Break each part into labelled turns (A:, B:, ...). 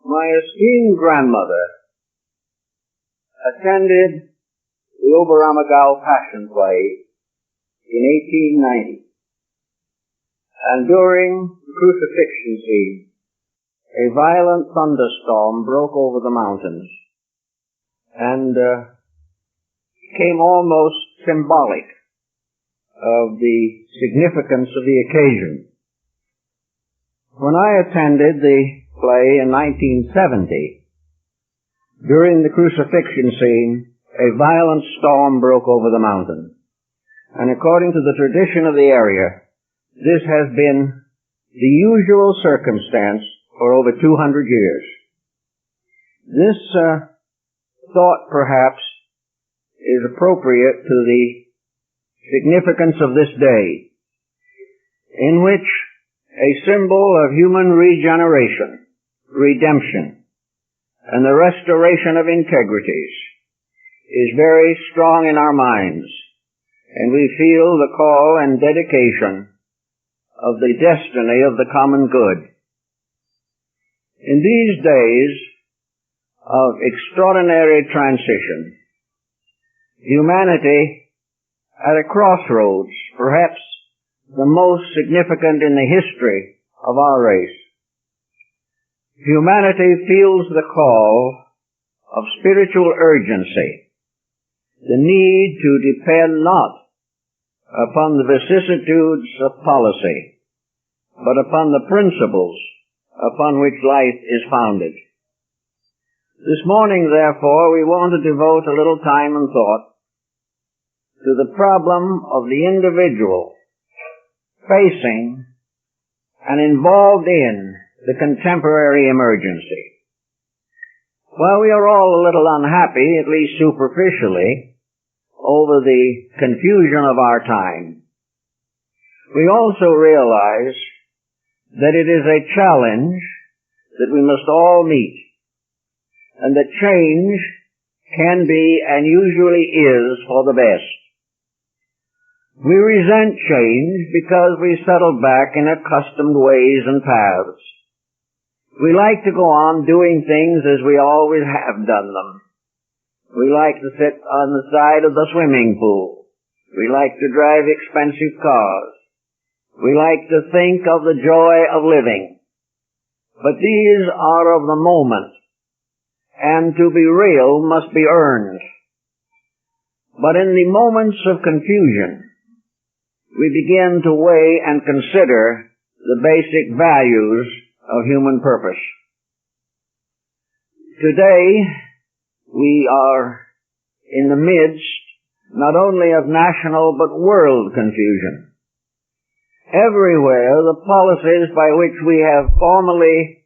A: My esteemed grandmother attended the Oberammergau Passion Play in 1890, and during the crucifixion scene, a violent thunderstorm broke over the mountains and became almost symbolic of the significance of the occasion. When I attended the play in 1970, during the crucifixion scene, a violent storm broke over the mountain. And according to the tradition of the area, this has been the usual circumstance for over 200 years. This thought, perhaps, is appropriate to the significance of this day, in which a symbol of human regeneration, redemption, and the restoration of integrities is very strong in our minds, and we feel the call and dedication of the destiny of the common good. In these days of extraordinary transition, humanity at a crossroads, perhaps the most significant in the history of our race. Humanity feels the call of spiritual urgency, the need to depend not upon the vicissitudes of policy, but upon the principles upon which life is founded. This morning, therefore, we want to devote a little time and thought to the problem of the individual facing and involved in the contemporary emergency. While we are all a little unhappy, at least superficially, over the confusion of our time, we also realize that it is a challenge that we must all meet, and that change can be and usually is for the best. We resent change because we settle back in accustomed ways and paths. We like to go on doing things as we always have done them. We like to sit on the side of the swimming pool. We like to drive expensive cars. We like to think of the joy of living. But these are of the moment, and to be real must be earned. But in the moments of confusion, we begin to weigh and consider the basic values of human purpose. Today, we are in the midst not only of national but world confusion. Everywhere, the policies by which we have formerly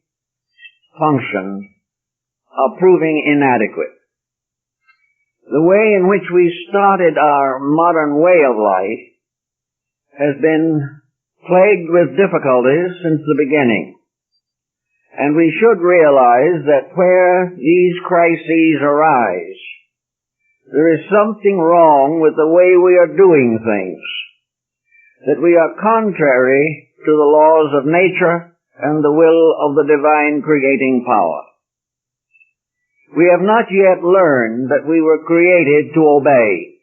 A: functioned are proving inadequate. The way in which we started our modern way of life has been plagued with difficulties since the beginning. And we should realize that where these crises arise, there is something wrong with the way we are doing things, that we are contrary to the laws of nature and the will of the divine creating power. We have not yet learned that we were created to obey.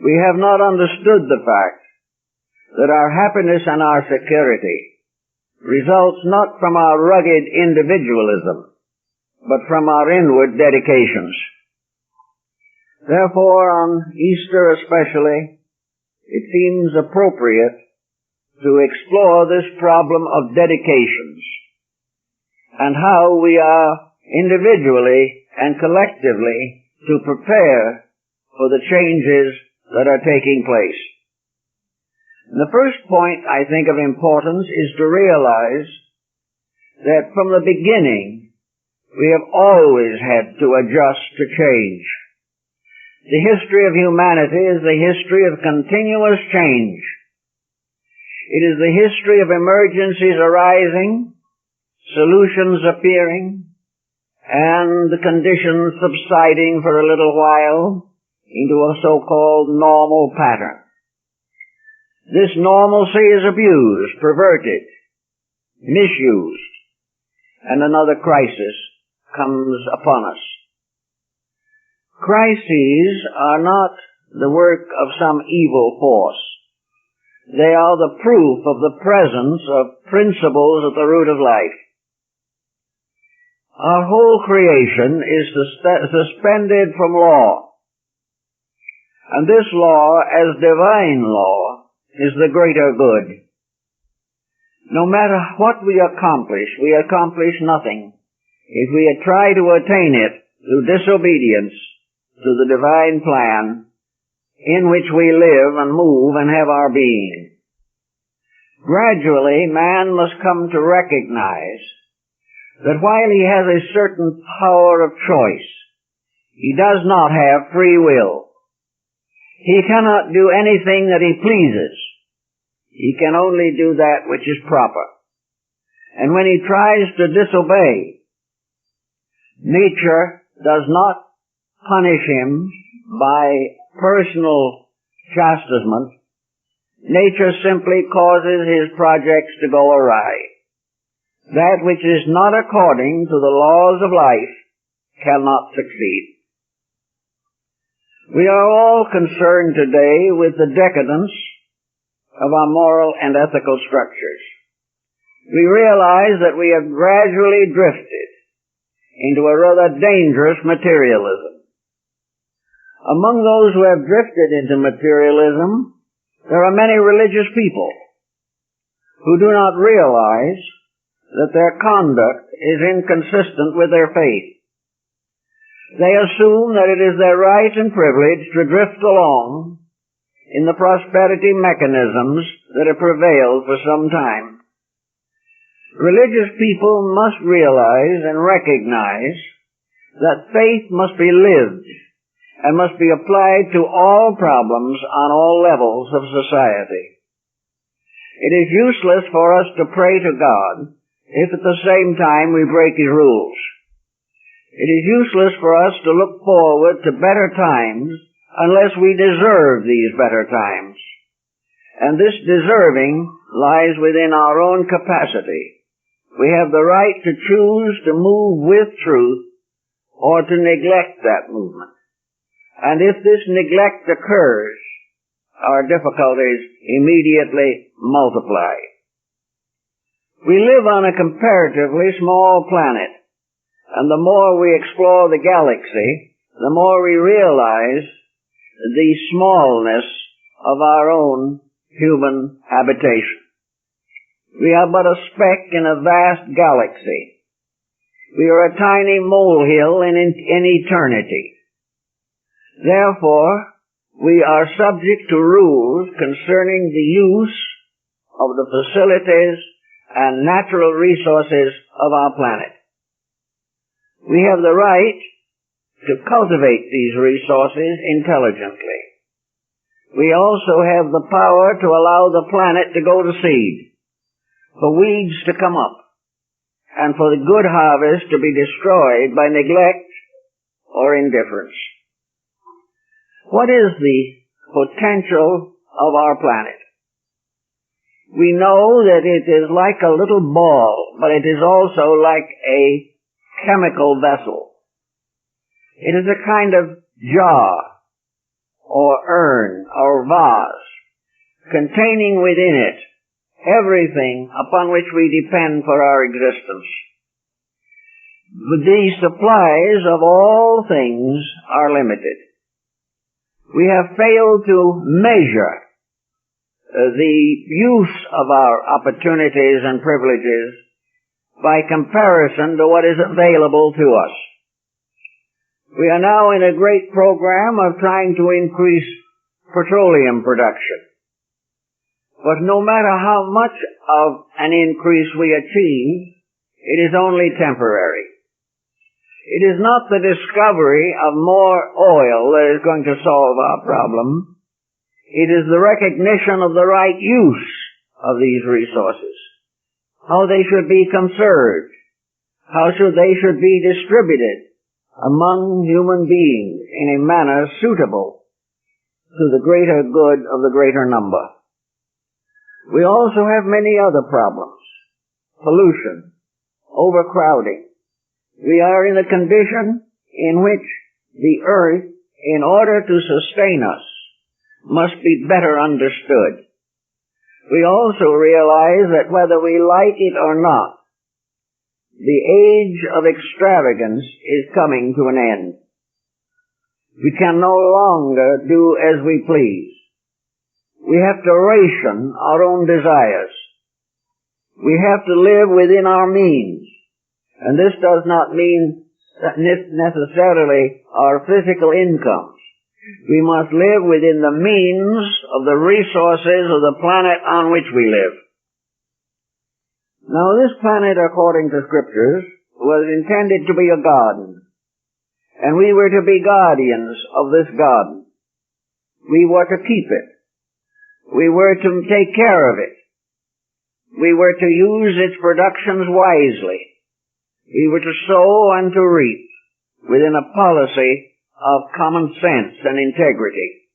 A: We have not understood the fact that our happiness and our security results not from our rugged individualism, but from our inward dedications. Therefore, on Easter especially, it seems appropriate to explore this problem of dedications and how we are individually and collectively to prepare for the changes that are taking place. And the first point, I think, of importance is to realize that from the beginning, we have always had to adjust to change. The history of humanity is the history of continuous change. It is the history of emergencies arising, solutions appearing, and the conditions subsiding for a little while into a so-called normal pattern. This normalcy is abused, perverted, misused, and another crisis comes upon us. Crises are not the work of some evil force. They are the proof of the presence of principles at the root of life. Our whole creation is suspended from law, and this law, as divine law, is the greater good. No matter what we accomplish nothing if we try to attain it through disobedience to the divine plan in which we live and move and have our being. Gradually, man must come to recognize that while he has a certain power of choice, he does not have free will. He cannot do anything that he pleases. He can only do that which is proper. And when he tries to disobey, nature does not punish him by personal chastisement. Nature simply causes his projects to go awry. That which is not according to the laws of life cannot succeed. We are all concerned today with the decadence of our moral and ethical structures. We realize that we have gradually drifted into a rather dangerous materialism. Among those who have drifted into materialism, there are many religious people who do not realize that their conduct is inconsistent with their faith. They assume that it is their right and privilege to drift along in the prosperity mechanisms that have prevailed for some time. Religious people must realize and recognize that faith must be lived and must be applied to all problems on all levels of society. It is useless for us to pray to God if at the same time we break His rules. It is useless for us to look forward to better times unless we deserve these better times. And this deserving lies within our own capacity. We have the right to choose to move with truth or to neglect that movement. And if this neglect occurs, our difficulties immediately multiply. We live on a comparatively small planet, and the more we explore the galaxy, the more we realize the smallness of our own human habitation. We are but a speck in a vast galaxy. We are a tiny molehill in eternity. Therefore, we are subject to rules concerning the use of the facilities and natural resources of our planet. We have the right to cultivate these resources intelligently. We also have the power to allow the planet to go to seed, for weeds to come up, and for the good harvest to be destroyed by neglect or indifference. What is the potential of our planet? We know that it is like a little ball, but it is also like a chemical vessel. It is a kind of jar, or urn, or vase, containing within it everything upon which we depend for our existence. The supplies of all things are limited. We have failed to measure the use of our opportunities and privileges by comparison to what is available to us. We are now in a great program of trying to increase petroleum production. But no matter how much of an increase we achieve, it is only temporary. It is not the discovery of more oil that is going to solve our problem. It is the recognition of the right use of these resources, how they should be conserved, how they should be distributed among human beings in a manner suitable to the greater good of the greater number. We also have many other problems: pollution, overcrowding. We are in a condition in which the earth, in order to sustain us, must be better understood. We also realize that whether we like it or not, the age of extravagance is coming to an end. We can no longer do as we please. We have to ration our own desires. We have to live within our means. And this does not mean necessarily our physical incomes. We must live within the means of the resources of the planet on which we live. Now, this planet, according to Scriptures, was intended to be a garden, and we were to be guardians of this garden. We were to keep it. We were to take care of it. We were to use its productions wisely. We were to sow and to reap within a policy of common sense and integrity.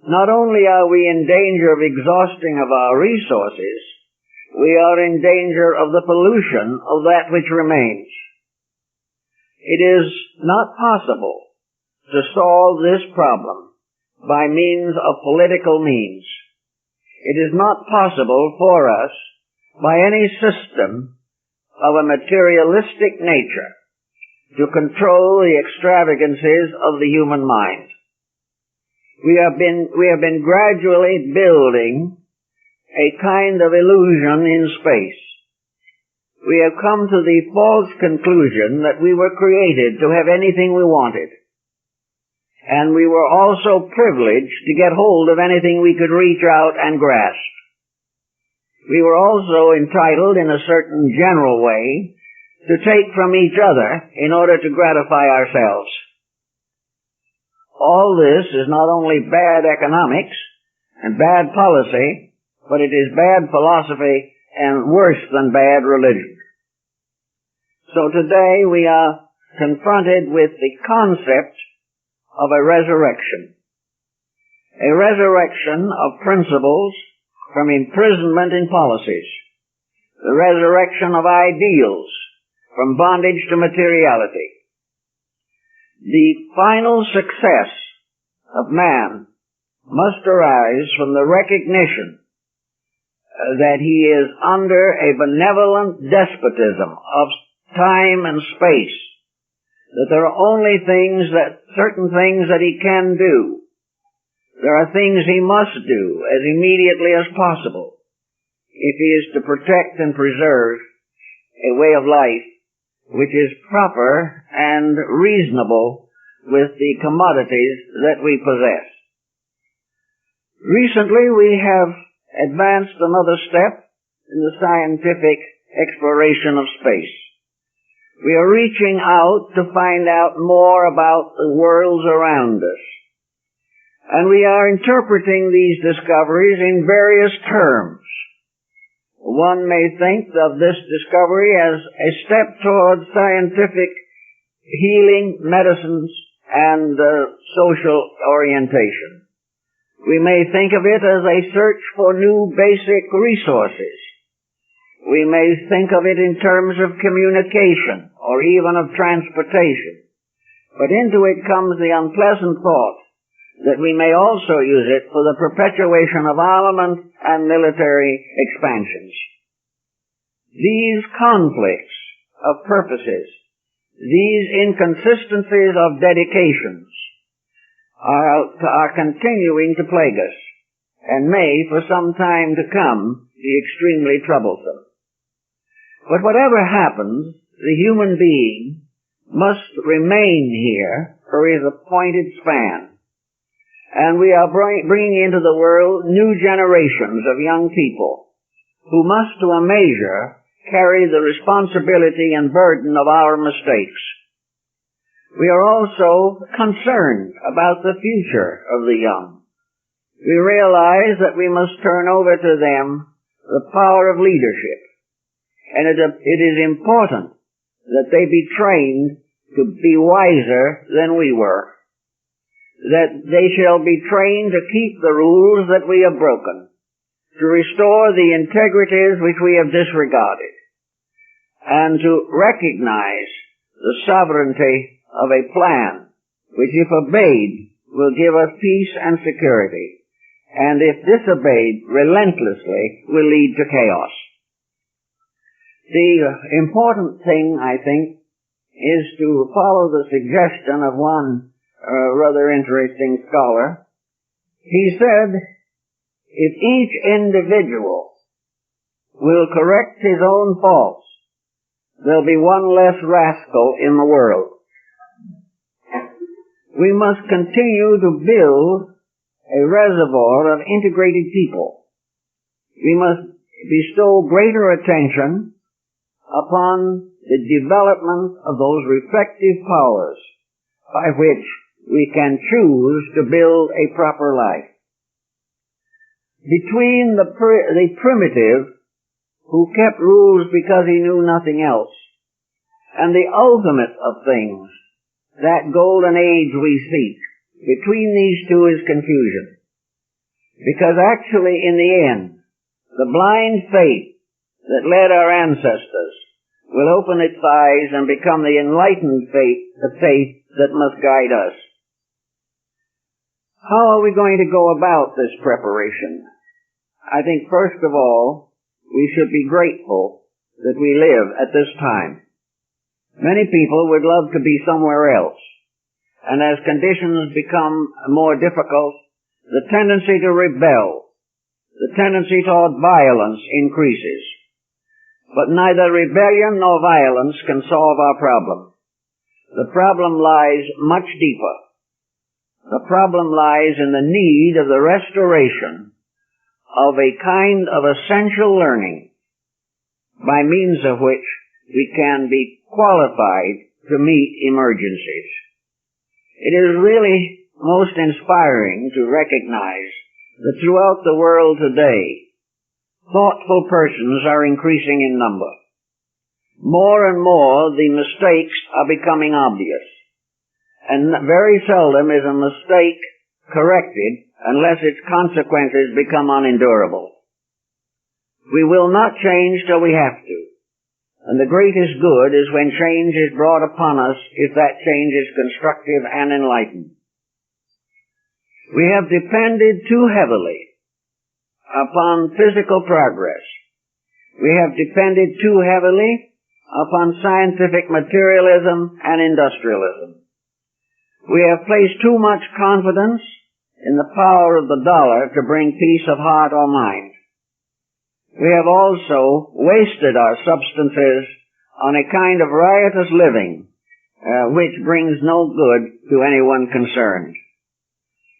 A: Not only are we in danger of exhausting of our resources, we are in danger of the pollution of that which remains. It is not possible to solve this problem by means of political means. It is not possible for us by any system of a materialistic nature to control the extravagances of the human mind. We have been gradually building a kind of illusion in space. We have come to the false conclusion that we were created to have anything we wanted. And we were also privileged to get hold of anything we could reach out and grasp. We were also entitled in a certain general way to take from each other in order to gratify ourselves. All this is not only bad economics and bad policy, but it is bad philosophy and worse than bad religion. So today we are confronted with the concept of a resurrection. A resurrection of principles from imprisonment in policies. The resurrection of ideals from bondage to materiality. The final success of man must arise from the recognition that he is under a benevolent despotism of time and space, that there are only certain things that he can do. There are things he must do as immediately as possible if he is to protect and preserve a way of life which is proper and reasonable with the commodities that we possess. Recently we have advanced another step in the scientific exploration of space. We are reaching out to find out more about the worlds around us. And we are interpreting these discoveries in various terms. One may think of this discovery as a step towards scientific healing, medicines, and social orientation. We may think of it as a search for new basic resources. We may think of it in terms of communication or even of transportation. But into it comes the unpleasant thought that we may also use it for the perpetuation of armament and military expansions. These conflicts of purposes, these inconsistencies of dedications, are continuing to plague us, and may, for some time to come, be extremely troublesome. But whatever happens, the human being must remain here for his appointed span. And we are bringing into the world new generations of young people who must, to a measure, carry the responsibility and burden of our mistakes. We are also concerned about the future of the young. We realize that we must turn over to them the power of leadership. And it is important that they be trained to be wiser than we were. That they shall be trained to keep the rules that we have broken, to restore the integrities which we have disregarded, and to recognize the sovereignty of a plan which, if obeyed, will give us peace and security, and if disobeyed relentlessly, will lead to chaos. The important thing, I think, is to follow the suggestion of one rather interesting scholar. He said, if each individual will correct his own faults, there'll be one less rascal in the world. We must continue to build a reservoir of integrated people. We must bestow greater attention upon the development of those reflective powers by which we can choose to build a proper life. Between the primitive, who kept rules because he knew nothing else, and the ultimate of things, that golden age we seek, between these two is confusion. Because actually, in the end, the blind faith that led our ancestors will open its eyes and become the enlightened faith, the faith that must guide us. How are we going to go about this preparation? I think, first of all, we should be grateful that we live at this time. Many people would love to be somewhere else, and as conditions become more difficult, the tendency to rebel, the tendency toward violence increases. But neither rebellion nor violence can solve our problem. The problem lies much deeper. The problem lies in the need of the restoration of a kind of essential learning by means of which we can be qualified to meet emergencies. It is really most inspiring to recognize that throughout the world today, thoughtful persons are increasing in number. More and more, the mistakes are becoming obvious, and very seldom is a mistake corrected unless its consequences become unendurable. We will not change till we have to, and the greatest good is when change is brought upon us if that change is constructive and enlightened. We have depended too heavily upon physical progress. We have depended too heavily upon scientific materialism and industrialism. We have placed too much confidence in the power of the dollar to bring peace of heart or mind. We have also wasted our substances on a kind of riotous living, which brings no good to anyone concerned.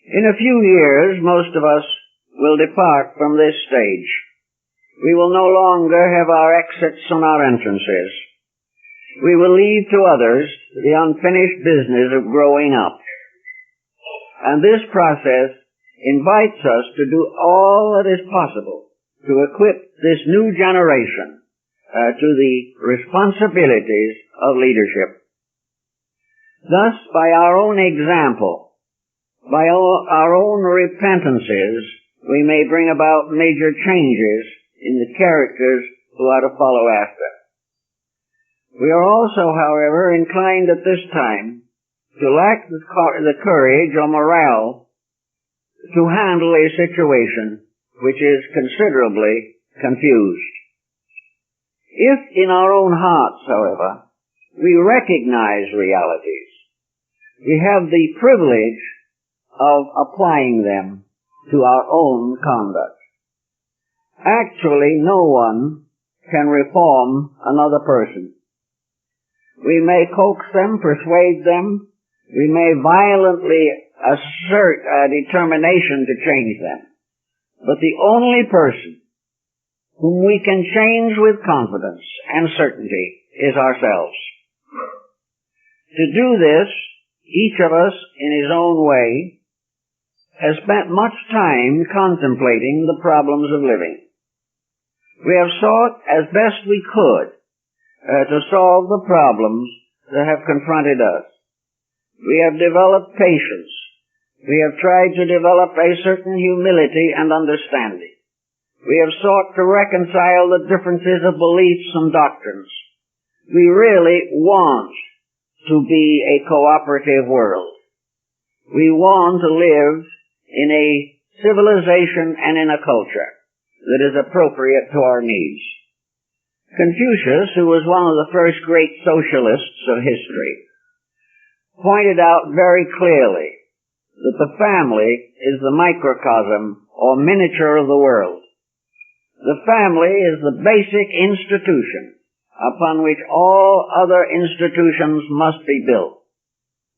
A: In a few years, most of us will depart from this stage. We will no longer have our exits and our entrances. We will leave to others the unfinished business of growing up. And this process invites us to do all that is possible to equip this new generation to the responsibilities of leadership. Thus, by our own example, by our own repentances, we may bring about major changes in the characters who are to follow after. We are also, however, inclined at this time to lack the courage or morale to handle a situation which is considerably confused. If in our own hearts, however, we recognize realities, we have the privilege of applying them to our own conduct. Actually, no one can reform another person. We may coax them, persuade them, we may violently assert a determination to change them. But the only person whom we can change with confidence and certainty is ourselves. To do this, each of us, in his own way, has spent much time contemplating the problems of living. We have sought as best we could to solve the problems that have confronted us. We have developed patience. We have tried to develop a certain humility and understanding. We have sought to reconcile the differences of beliefs and doctrines. we really want to be a cooperative world. We want to live in a civilization and in a culture that is appropriate to our needs. Confucius, who was one of the first great socialists of history, pointed out very clearly that the family is the microcosm or miniature of the world. The family is the basic institution upon which all other institutions must be built.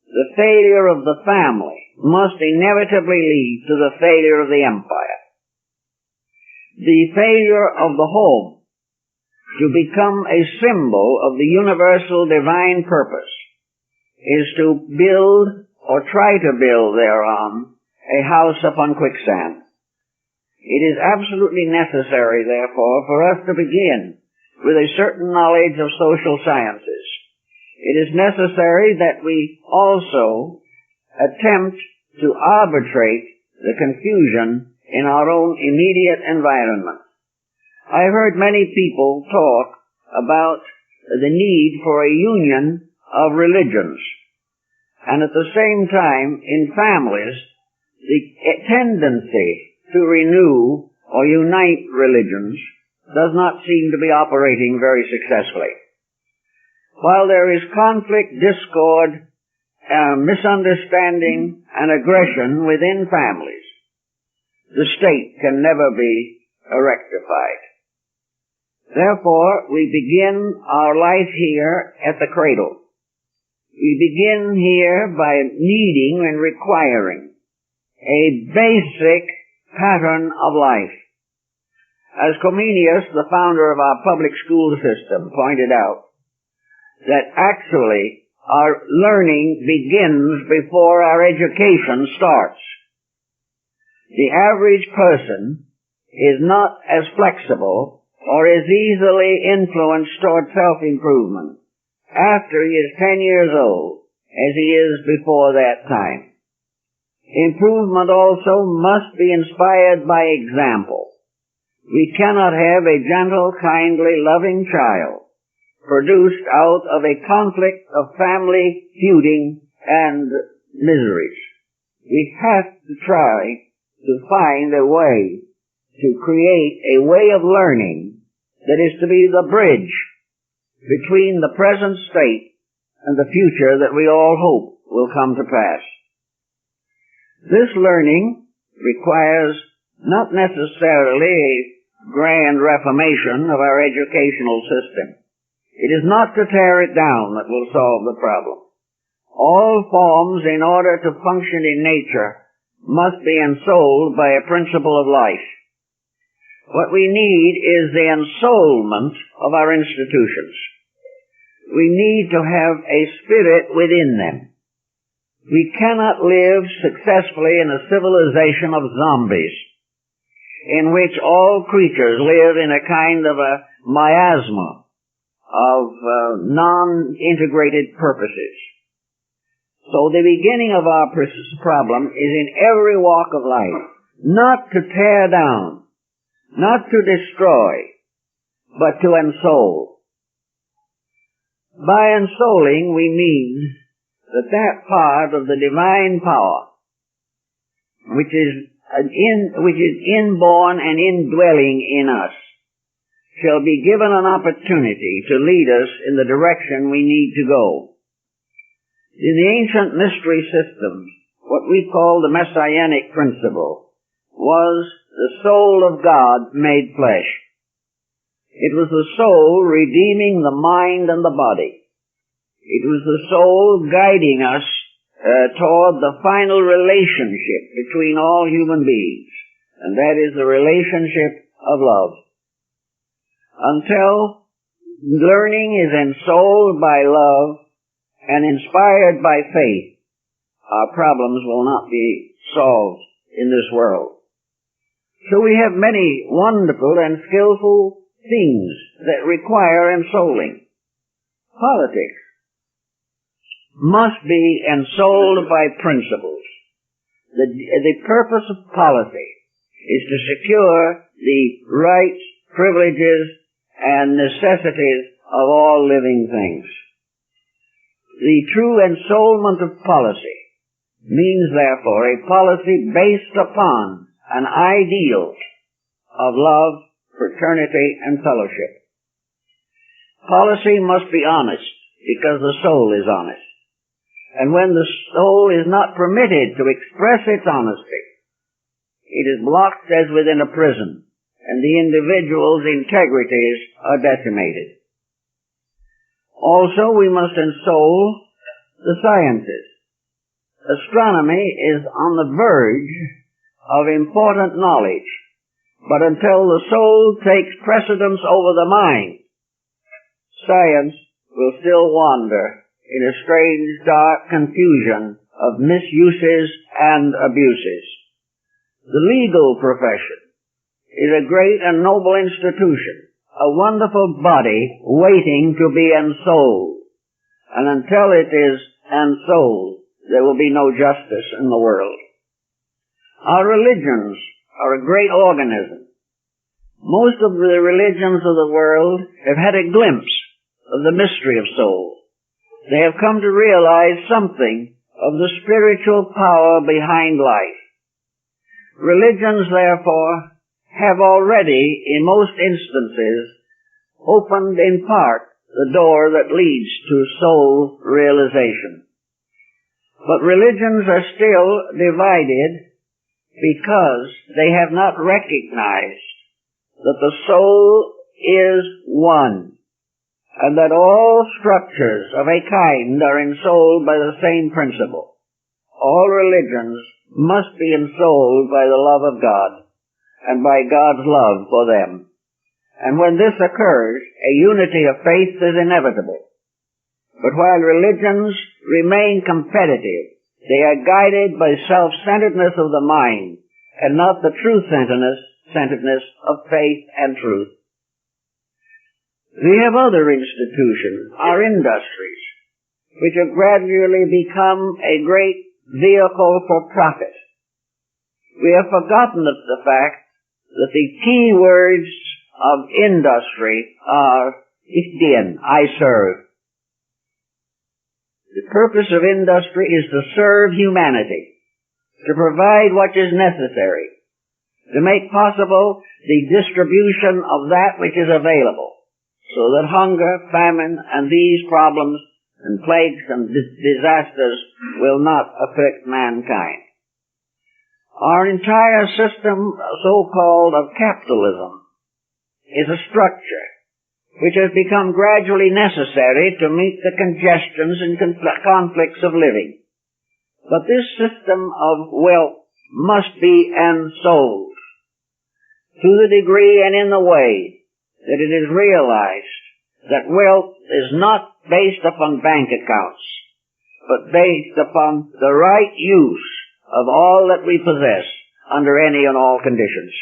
A: The failure of the family must inevitably lead to the failure of the empire. The failure of the home to become a symbol of the universal divine purpose is to build or try to build thereon a house upon quicksand. It is absolutely necessary, therefore, for us to begin with a certain knowledge of social sciences. It is necessary that we also attempt to arbitrate the confusion in our own immediate environment. I've heard many people talk about the need for a union of religions, and at the same time, in families, the tendency to renew or unite religions does not seem to be operating very successfully. While there is conflict, discord, misunderstanding, and aggression within families, the state can never be rectified. Therefore, we begin our life here at the cradle. We begin here by needing and requiring a basic pattern of life. As Comenius, the founder of our public school system, pointed out, that actually our learning begins before our education starts. The average person is not as flexible or as easily influenced toward self-improvement after he is 10 years old as he is before that time. Improvement also must be inspired by example. We cannot have a gentle, kindly, loving child produced out of a conflict of family feuding and miseries. We have to try to find a way to create a way of learning that is to be the bridge between the present state and the future that we all hope will come to pass. This learning requires not necessarily a grand reformation of our educational system. It is not to tear it down that will solve the problem. All forms, in order to function in nature, must be ensouled by a principle of life. What we need is the ensoulment of our institutions. We need to have a spirit within them. We cannot live successfully in a civilization of zombies, in which all creatures live in a kind of a miasma of non-integrated purposes. So the beginning of our problem is in every walk of life, not to tear down, not to destroy, but to ensoul. By ensouling we mean that part of the divine power which is inborn and indwelling in us shall be given an opportunity to lead us in the direction we need to go. In the ancient mystery systems, what we call the messianic principle was the soul of God made flesh. It was the soul redeeming the mind and the body. It was the soul guiding us toward the final relationship between all human beings, and that is the relationship of love. Until learning is ensouled by love and inspired by faith, our problems will not be solved in this world. So we have many wonderful and skillful things that require ensouling. Politics must be ensouled by principles. The purpose of policy is to secure the rights, privileges, and necessities of all living things. The true ensoulment of policy means, therefore, a policy based upon an ideal of love, fraternity, and fellowship. Policy must be honest, because the soul is honest. And when the soul is not permitted to express its honesty, it is blocked as within a prison, and the individual's integrities are decimated. Also, we must ensoul the sciences. Astronomy is on the verge of important knowledge, but until the soul takes precedence over the mind, science will still wander in a strange, dark confusion of misuses and abuses. The legal profession is a great and noble institution, a wonderful body waiting to be ensouled. And until it is ensouled, there will be no justice in the world. Our religions are a great organism. Most of the religions of the world have had a glimpse of the mystery of soul. They have come to realize something of the spiritual power behind life. Religions, therefore, have already, in most instances, opened in part the door that leads to soul realization. But religions are still divided because they have not recognized that the soul is one, and that all structures of a kind are ensouled by the same principle. All religions must be ensouled by the love of God, and by God's love for them. And when this occurs, a unity of faith is inevitable. But while religions remain competitive, they are guided by self-centeredness of the mind, and not the true-centeredness of faith and truth. We have other institutions, our industries, which have gradually become a great vehicle for profit. We have forgotten the fact that the key words of industry are ich dien, I serve. The purpose of industry is to serve humanity, to provide what is necessary, to make possible the distribution of that which is available, so that hunger, famine, and these problems and plagues and disasters will not afflict mankind. Our entire system, so-called of capitalism, is a structure which has become gradually necessary to meet the congestions and conflicts of living. But this system of wealth must be ensouled to the degree and in the way that it is realized that wealth is not based upon bank accounts, but based upon the right use of all that we possess under any and all conditions.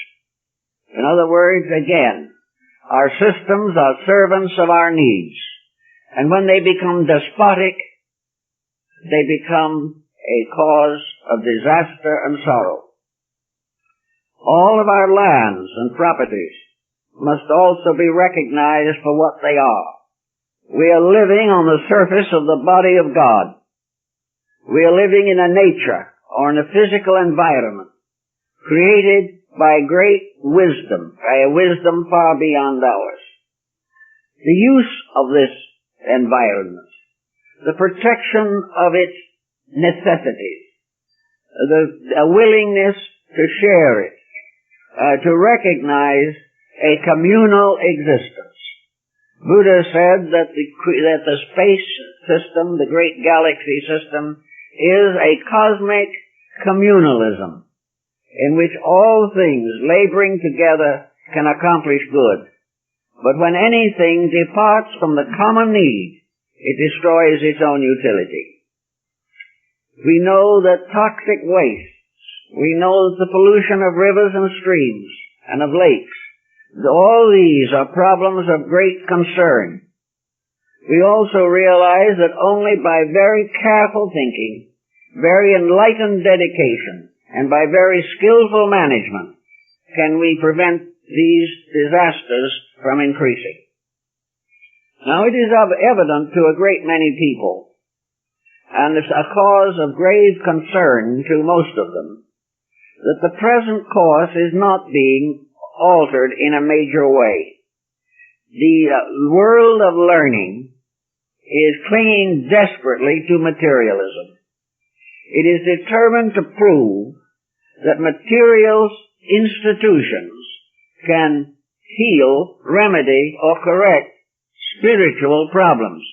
A: In other words, again, our systems are servants of our needs, and when they become despotic, they become a cause of disaster and sorrow. All of our lands and properties must also be recognized for what they are. We are living on the surface of the body of God. We are living in a nature or in a physical environment created by great wisdom, by a wisdom far beyond ours. The use of this environment, the protection of its necessities, the willingness to share it, to recognize a communal existence. Buddha said that the space system, the great galaxy system, is a cosmic communalism in which all things laboring together can accomplish good. But when anything departs from the common need, it destroys its own utility. We know that toxic wastes, we know the pollution of rivers and streams and of lakes, all these are problems of great concern. We also realize that only by very careful thinking, very enlightened dedication, and by very skillful management can we prevent these disasters from increasing. Now it is evident to a great many people, and it's a cause of grave concern to most of them, that the present course is not being altered in a major way. The world of learning is clinging desperately to materialism. It is determined to prove that material institutions can heal, remedy, or correct spiritual problems.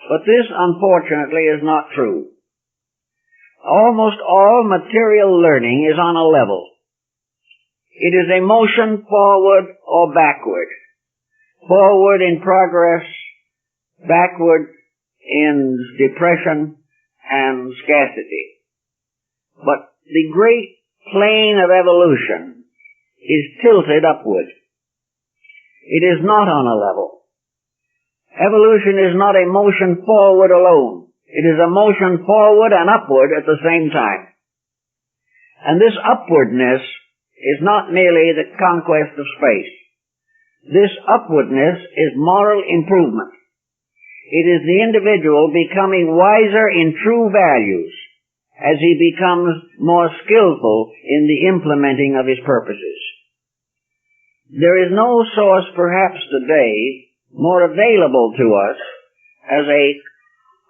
A: But this, unfortunately, is not true. Almost all material learning is on a level. It is a motion forward or backward. Forward in progress, backward in depression and scarcity. But the great plane of evolution is tilted upward. It is not on a level. Evolution is not a motion forward alone. It is a motion forward and upward at the same time. And this upwardness is not merely the conquest of space. This upwardness is moral improvement. It is the individual becoming wiser in true values as he becomes more skillful in the implementing of his purposes. There is no source perhaps today more available to us as a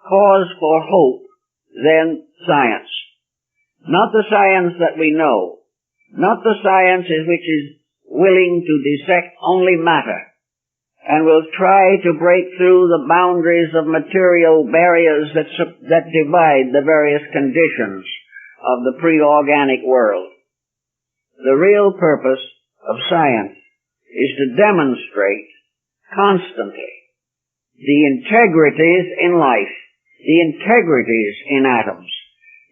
A: cause for hope than science. Not the science that we know, not the science which is willing to dissect only matter and will try to break through the boundaries of material barriers that divide the various conditions of the pre-organic world. The real purpose of science is to demonstrate constantly the integrities in life, the integrities in atoms,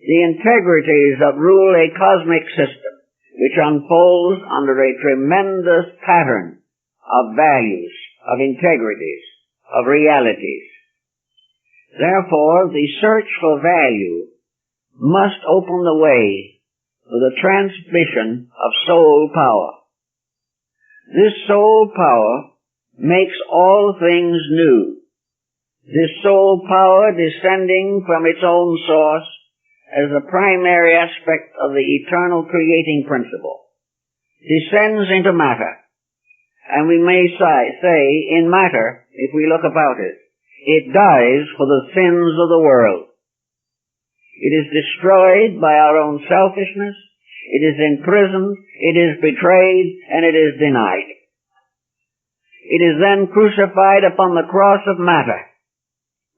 A: the integrities that rule a cosmic system which unfolds under a tremendous pattern of values, of integrities, of realities. Therefore, the search for value must open the way for the transmission of soul power. This soul power makes all things new. This soul power, descending from its own source as a primary aspect of the eternal creating principle, descends into matter. And we may say, in matter, if we look about it, it dies for the sins of the world. It is destroyed by our own selfishness, it is imprisoned, it is betrayed, and it is denied. It is then crucified upon the cross of matter,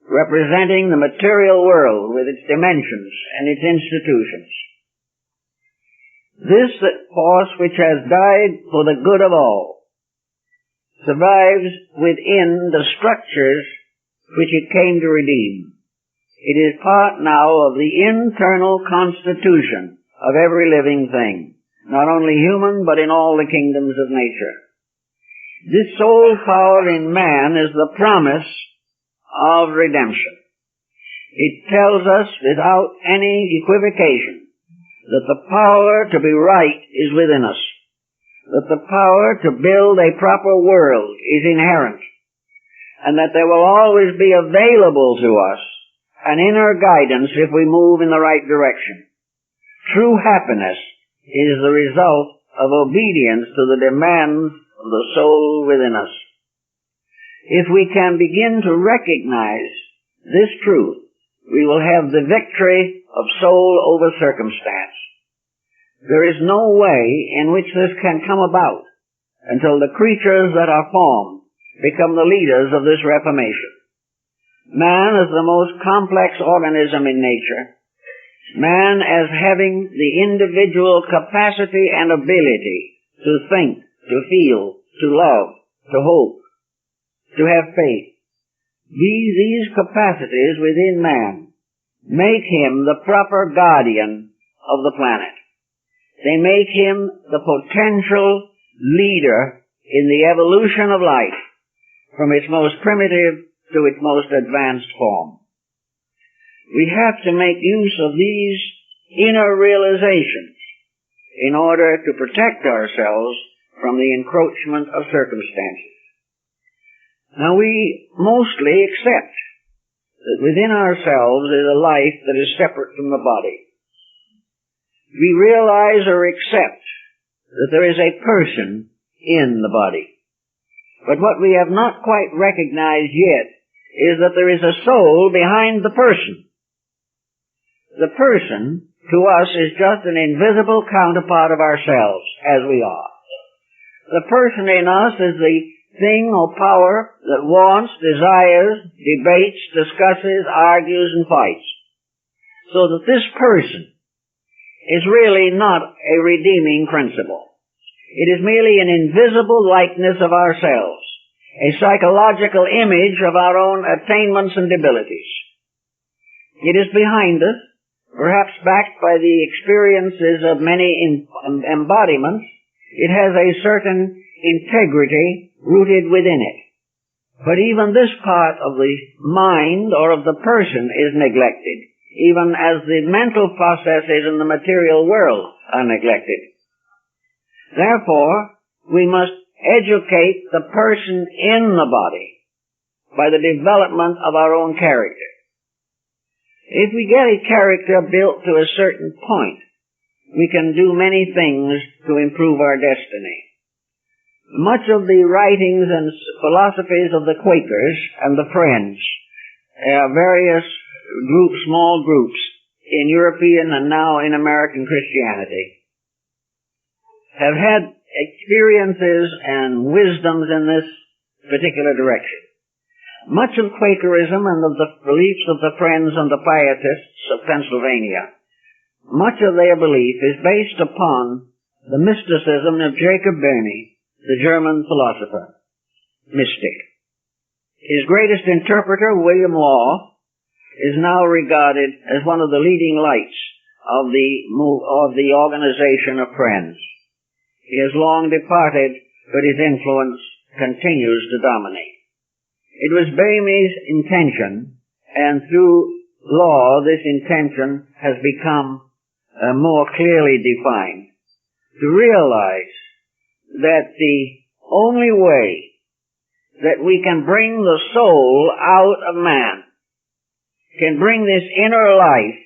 A: representing the material world with its dimensions and its institutions. This force which has died for the good of all survives within the structures which it came to redeem. It is part now of the internal constitution of every living thing, not only human, but in all the kingdoms of nature. This soul power in man is the promise of redemption. It tells us without any equivocation that the power to be right is within us, that the power to build a proper world is inherent, and that there will always be available to us an inner guidance if we move in the right direction. True happiness is the result of obedience to the demands of the soul within us. If we can begin to recognize this truth, we will have the victory of soul over circumstance. There is no way in which this can come about until the creatures that are formed become the leaders of this reformation. Man is the most complex organism in nature. Man as having the individual capacity and ability to think, to feel, to love, to hope, to have faith. These capacities within man make him the proper guardian of the planet. They make him the potential leader in the evolution of life from its most primitive to its most advanced form. We have to make use of these inner realizations in order to protect ourselves from the encroachment of circumstances. Now we mostly accept that within ourselves is a life that is separate from the body. We realize or accept that there is a person in the body. But what we have not quite recognized yet is that there is a soul behind the person. The person, to us, is just an invisible counterpart of ourselves, as we are. The person in us is the thing or power that wants, desires, debates, discusses, argues, and fights. So that this person is really not a redeeming principle. It is merely an invisible likeness of ourselves, a psychological image of our own attainments and abilities. It is behind us, perhaps backed by the experiences of many embodiments. It has a certain integrity rooted within it. But even this part of the mind or of the person is neglected, even as the mental processes in the material world are neglected. Therefore, we must educate the person in the body by the development of our own character. If we get a character built to a certain point, we can do many things to improve our destiny. Much of the writings and philosophies of the Quakers and the Friends, various groups, small groups, in European and now in American Christianity, have had experiences and wisdoms in this particular direction. Much of Quakerism and of the beliefs of the Friends and the Pietists of Pennsylvania, much of their belief is based upon the mysticism of Jacob Böhme, the German philosopher, mystic. His greatest interpreter, William Law, is now regarded as one of the leading lights of the organization of Friends. He has long departed, but his influence continues to dominate. It was Böhme's intention, and through Law this intention has become more clearly defined, to realize that the only way that we can bring the soul out of man, can bring this inner life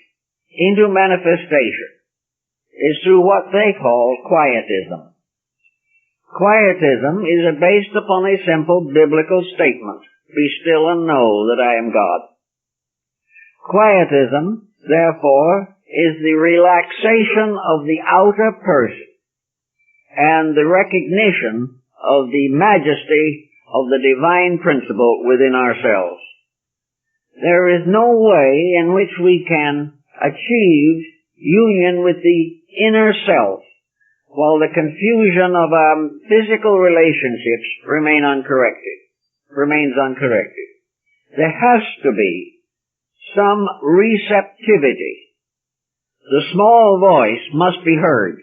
A: into manifestation, is through what they call quietism. Quietism is based upon a simple biblical statement, "Be still and know that I am God." Quietism, therefore, is the relaxation of the outer person and the recognition of the majesty of the divine principle within ourselves. There is no way in which we can achieve union with the inner self while the confusion of our physical relationships remains uncorrected. There has to be some receptivity. The small voice must be heard,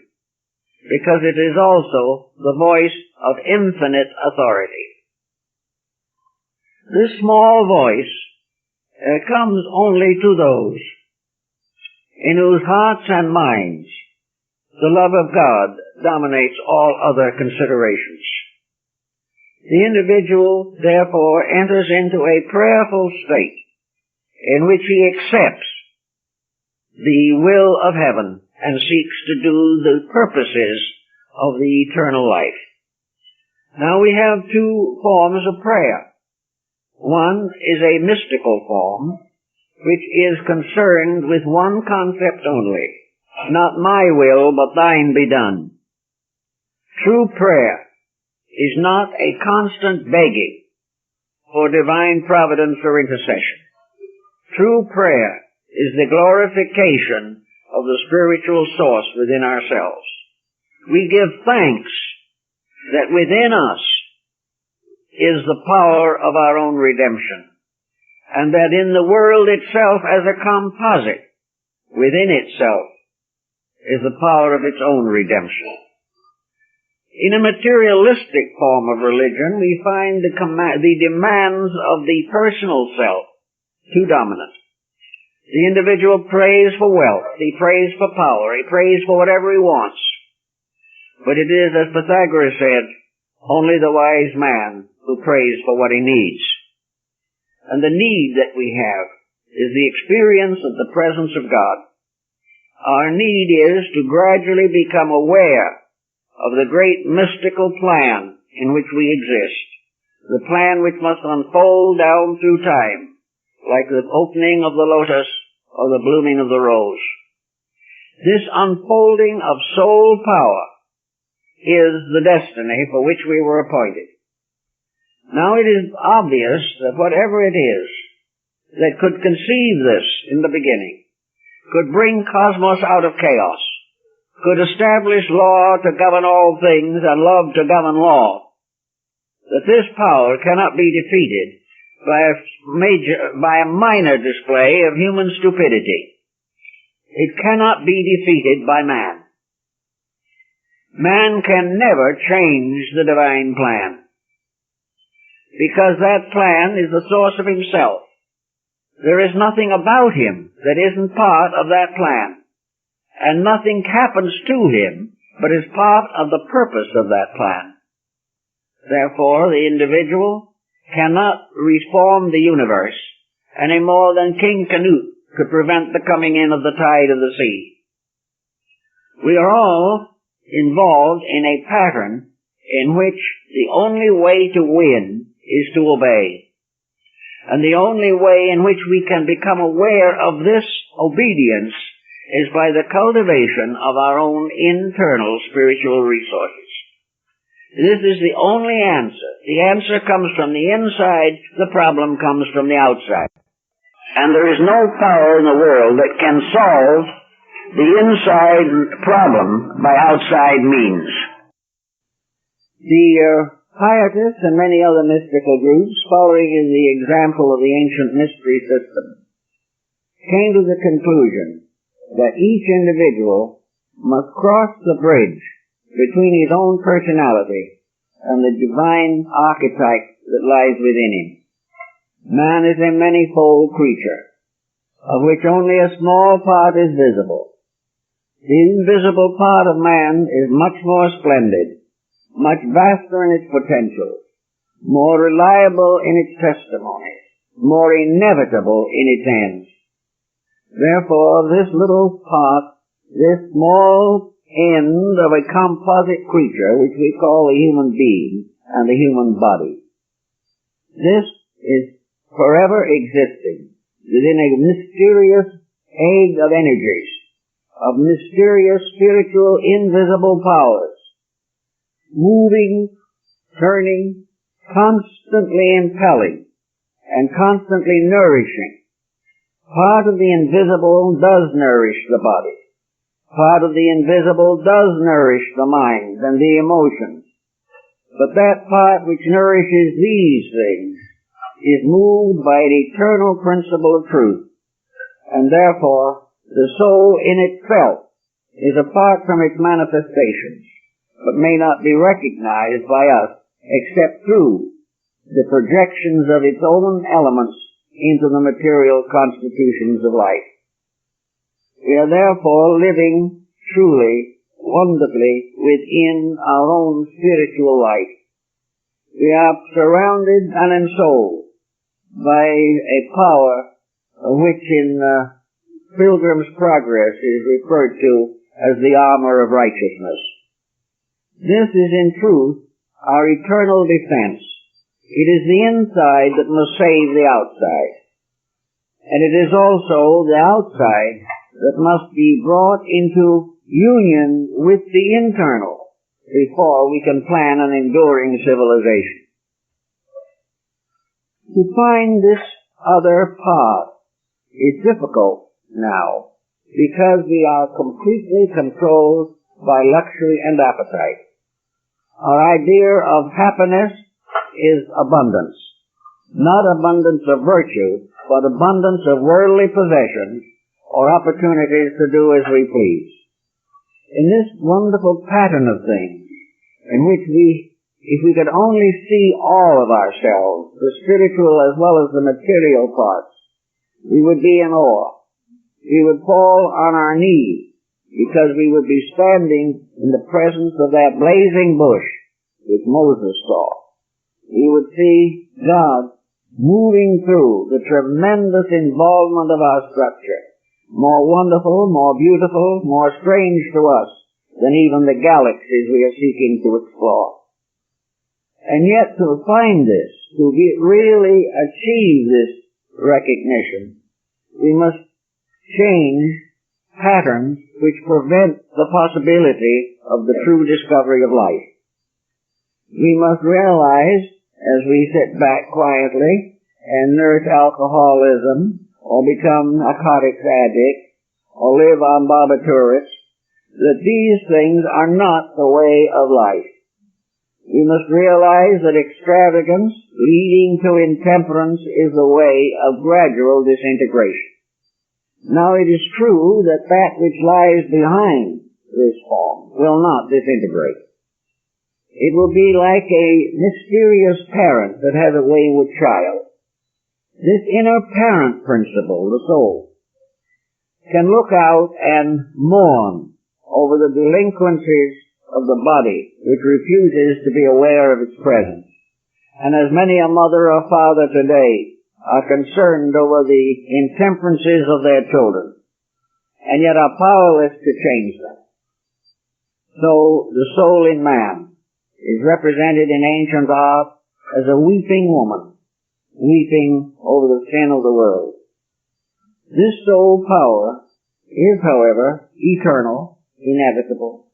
A: because it is also the voice of infinite authority. This small voice comes only to those in whose hearts and minds the love of God dominates all other considerations. The individual, therefore, enters into a prayerful state in which he accepts the will of heaven and seeks to do the purposes of the eternal life. Now we have two forms of prayer. One is a mystical form, which is concerned with one concept only: not my will, but thine be done. True prayer is not a constant begging for divine providence or intercession. True prayer is the glorification of the spiritual source within ourselves. We give thanks that within us is the power of our own redemption, and that in the world itself as a composite, within itself, is the power of its own redemption. In a materialistic form of religion, we find the demands of the personal self too dominant. The individual prays for wealth, he prays for power, he prays for whatever he wants. But it is, as Pythagoras said, only the wise man who prays for what he needs. And the need that we have is the experience of the presence of God. Our need is to gradually become aware of the great mystical plan in which we exist, the plan which must unfold down through time, like the opening of the lotus or the blooming of the rose. This unfolding of soul power is the destiny for which we were appointed. Now it is obvious that whatever it is that could conceive this in the beginning, could bring cosmos out of chaos, could establish law to govern all things and love to govern law, that this power cannot be defeated by a minor display of human stupidity. It cannot be defeated by man. Man can never change the divine plan, because that plan is the source of himself. There is nothing about him that isn't part of that plan, and nothing happens to him but is part of the purpose of that plan. Therefore, the individual cannot reform the universe any more than King Canute could prevent the coming in of the tide of the sea. We are all involved in a pattern in which the only way to win is to obey. And the only way in which we can become aware of this obedience is by the cultivation of our own internal spiritual resources. This is the only answer. The answer comes from the inside, the problem comes from the outside. And there is no power in the world that can solve the inside problem by outside means. The Pietists and many other mystical groups, following in the example of the ancient mystery system, came to the conclusion that each individual must cross the bridge between his own personality and the divine archetype that lies within him. Man is a manifold creature, of which only a small part is visible. The invisible part of man is much more splendid, much vaster in its potential, more reliable in its testimonies, more inevitable in its ends. Therefore, this little part, this small end of a composite creature, which we call the human being and the human body, this is forever existing within a mysterious egg of energies, of mysterious spiritual invisible powers, moving, turning, constantly impelling, and constantly nourishing. Part of the invisible does nourish the body. Part of the invisible does nourish the mind and the emotions. But that part which nourishes these things is moved by an eternal principle of truth, and therefore the soul in itself is apart from its manifestations, but may not be recognized by us except through the projections of its own elements into the material constitutions of life. We are therefore living truly, wonderfully within our own spiritual life. We are surrounded and ensouled by a power which in Pilgrim's Progress is referred to as the armor of righteousness. This is in truth our eternal defense. It is the inside that must save the outside. And it is also the outside that must be brought into union with the internal before we can plan an enduring civilization. To find this other part is difficult now because we are completely controlled by luxury and appetite. Our idea of happiness is abundance. Not abundance of virtue, but abundance of worldly possessions or opportunities to do as we please. In this wonderful pattern of things, in which if we could only see all of ourselves, the spiritual as well as the material parts, we would be in awe. We would fall on our knees, because we would be standing in the presence of that blazing bush which Moses saw. we would see God moving through the tremendous involvement of our structure, more wonderful, more beautiful, more strange to us than even the galaxies we are seeking to explore. And yet to find this, to really achieve this recognition, we must change patterns which prevent the possibility of the true discovery of life. We must realize, as we sit back quietly and nurse alcoholism, or become narcotics addicts, or live on barbiturates, that these things are not the way of life. We must realize that extravagance leading to intemperance is the way of gradual disintegration. Now it is true that that which lies behind this form will not disintegrate. It will be like a mysterious parent that has a wayward child. This inner parent principle, the soul, can look out and mourn over the delinquencies of the body which refuses to be aware of its presence. And as many a mother or father today are concerned over the intemperances of their children, and yet are powerless to change them. So the soul in man is represented in ancient art as a weeping woman, weeping over the sin of the world. This soul power is, however, eternal, inevitable.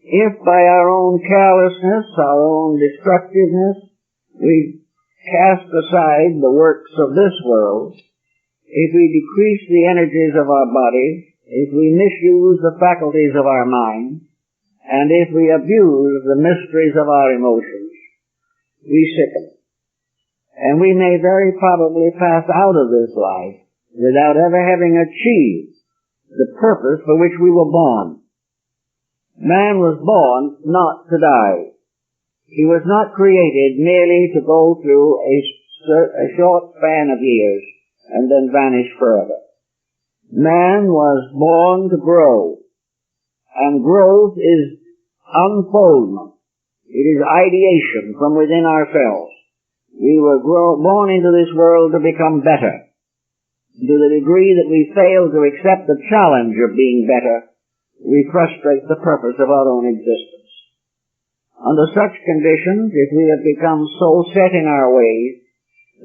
A: If by our own carelessness, our own destructiveness, we cast aside the works of this world, if we decrease the energies of our bodies, if we misuse the faculties of our minds, and if we abuse the mysteries of our emotions, we sicken. And we may very probably pass out of this life without ever having achieved the purpose for which we were born. Man was born not to die. He was not created merely to go through a short span of years and then vanish forever. Man was born to grow, and growth is unfoldment. It is ideation from within ourselves. We were born into this world to become better. To the degree that we fail to accept the challenge of being better, we frustrate the purpose of our own existence. Under such conditions, if we have become so set in our ways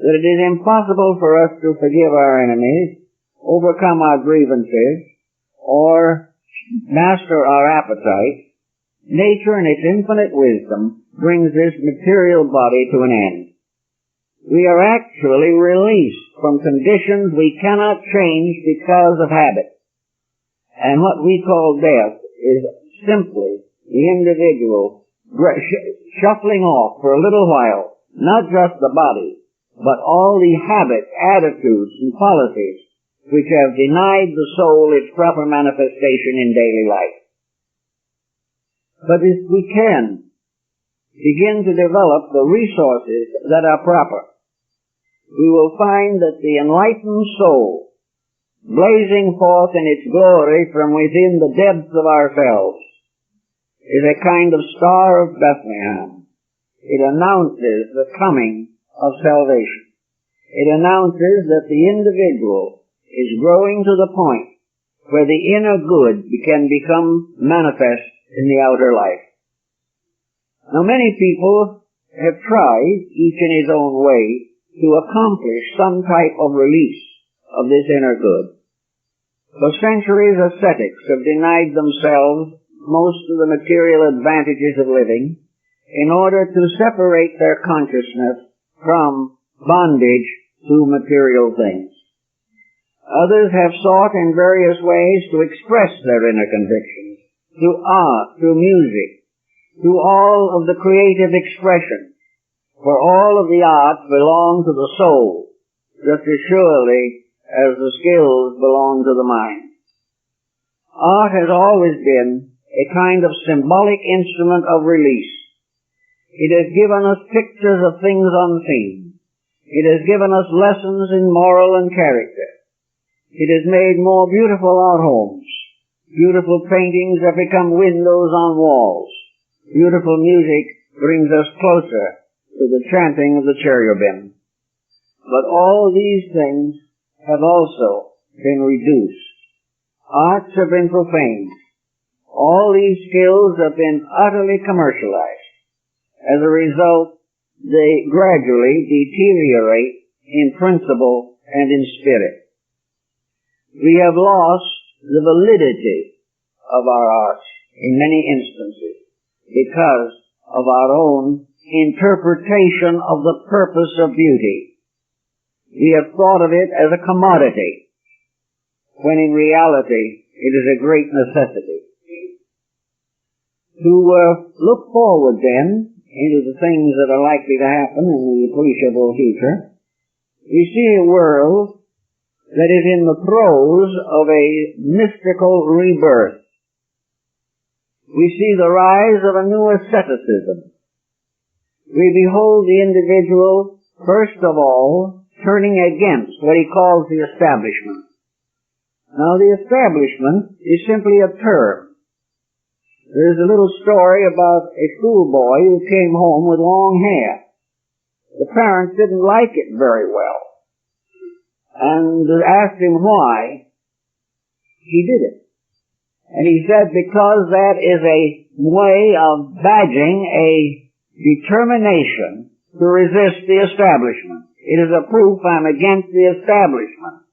A: that it is impossible for us to forgive our enemies, overcome our grievances, or master our appetite, nature in its infinite wisdom brings this material body to an end. We are actually released from conditions we cannot change because of habit. And what we call death is simply the individual shuffling off for a little while, not just the body, but all the habits, attitudes, and policies which have denied the soul its proper manifestation in daily life. But if we can begin to develop the resources that are proper, we will find that the enlightened soul, blazing forth in its glory from within the depths of ourselves, is a kind of star of Bethlehem. It announces the coming of salvation. It announces that the individual is growing to the point where the inner good can become manifest in the outer life. Now many people have tried, each in his own way, to accomplish some type of release of this inner good. For centuries, ascetics have denied themselves most of the material advantages of living in order to separate their consciousness from bondage to material things. Others have sought in various ways to express their inner convictions through art, through music, through all of the creative expression. For all of the arts belong to the soul, just as surely as the skills belong to the mind. Art has always been a kind of symbolic instrument of release. It has given us pictures of things unseen. It has given us lessons in moral and character. It has made more beautiful our homes. Beautiful paintings have become windows on walls. Beautiful music brings us closer to the chanting of the cherubim. But all these things have also been reduced. Arts have been profaned. All these skills have been utterly commercialized. As a result, they gradually deteriorate in principle and in spirit. We have lost the validity of our arts in many instances because of our own interpretation of the purpose of beauty. We have thought of it as a commodity, when in reality it is a great necessity. To look forward then into the things that are likely to happen in the appreciable future, we see a world that is in the throes of a mystical rebirth. We see the rise of a new asceticism. We behold the individual, first of all, turning against what he calls the establishment. Now, the establishment is simply a term. There's a little story about a schoolboy who came home with long hair. The parents didn't like it very well and asked him why he did it. And he said, because that is a way of badging a determination to resist the establishment. It is a proof I'm against the establishment.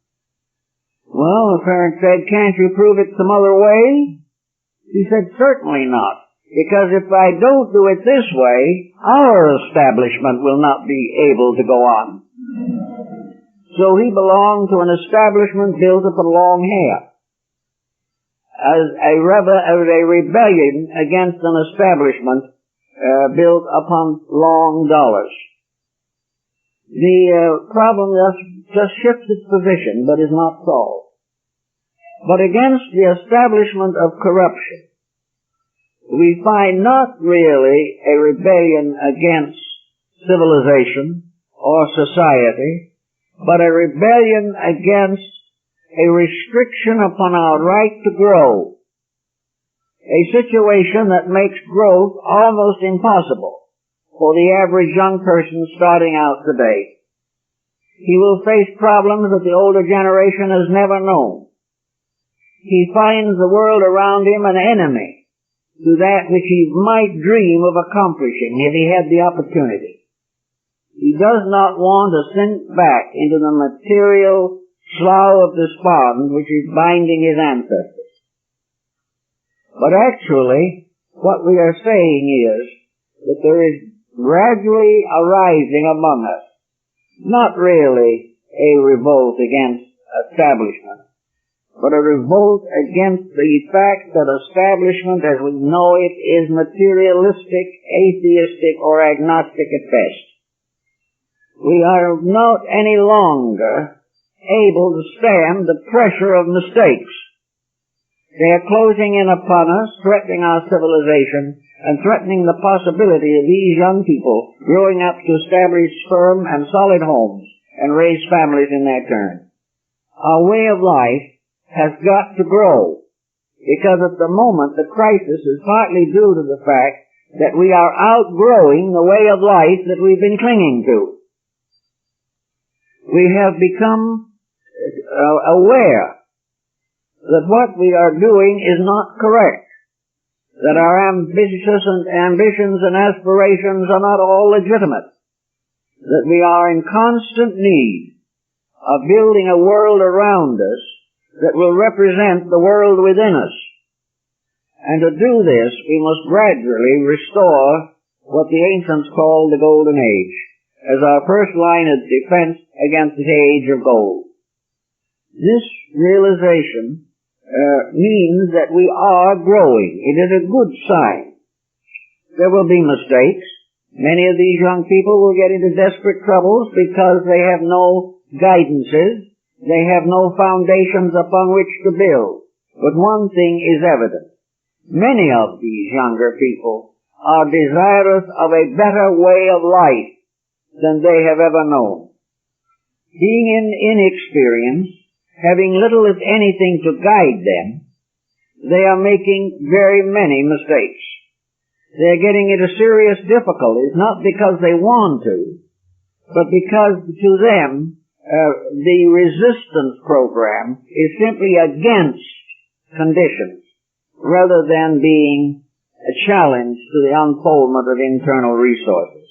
A: Well, the parent said, can't you prove it some other way? He said, certainly not. Because if I don't do it this way, our establishment will not be able to go on. So he belonged to an establishment built upon long hair. As a rebellion against an establishment built upon long dollars. The problem just shifts its position, but is not solved. But against the establishment of corruption, we find not really a rebellion against civilization or society, but a rebellion against a restriction upon our right to grow, a situation that makes growth almost impossible for the average young person starting out today. He will face problems that the older generation has never known. He finds the world around him an enemy to that which he might dream of accomplishing if he had the opportunity. He does not want to sink back into the material slough of despond which is binding his ancestors. But actually, what we are saying is that there is gradually arising among us, not really a revolt against establishment, but a revolt against the fact that establishment as we know it is materialistic, atheistic, or agnostic at best. We are not any longer able to stand the pressure of mistakes. They are closing in upon us, threatening our civilization, and threatening the possibility of these young people growing up to establish firm and solid homes and raise families in their turn. Our way of life has got to grow, because at the moment the crisis is partly due to the fact that we are outgrowing the way of life that we've been clinging to. We have become aware that what we are doing is not correct, that our ambitions and aspirations are not all legitimate, that we are in constant need of building a world around us that will represent the world within us. And to do this, we must gradually restore what the ancients called the Golden Age, as our first line of defense against the age of gold. This realization means that we are growing. It is a good sign. There will be mistakes. Many of these young people will get into desperate troubles because they have no guidances. They have no foundations upon which to build. But one thing is evident. Many of these younger people are desirous of a better way of life than they have ever known. Being in inexperience, having little if anything to guide them, they are making very many mistakes. they're getting into serious difficulties, not because they want to, but because to them, the resistance program is simply against conditions, rather than being a challenge to the unfoldment of internal resources.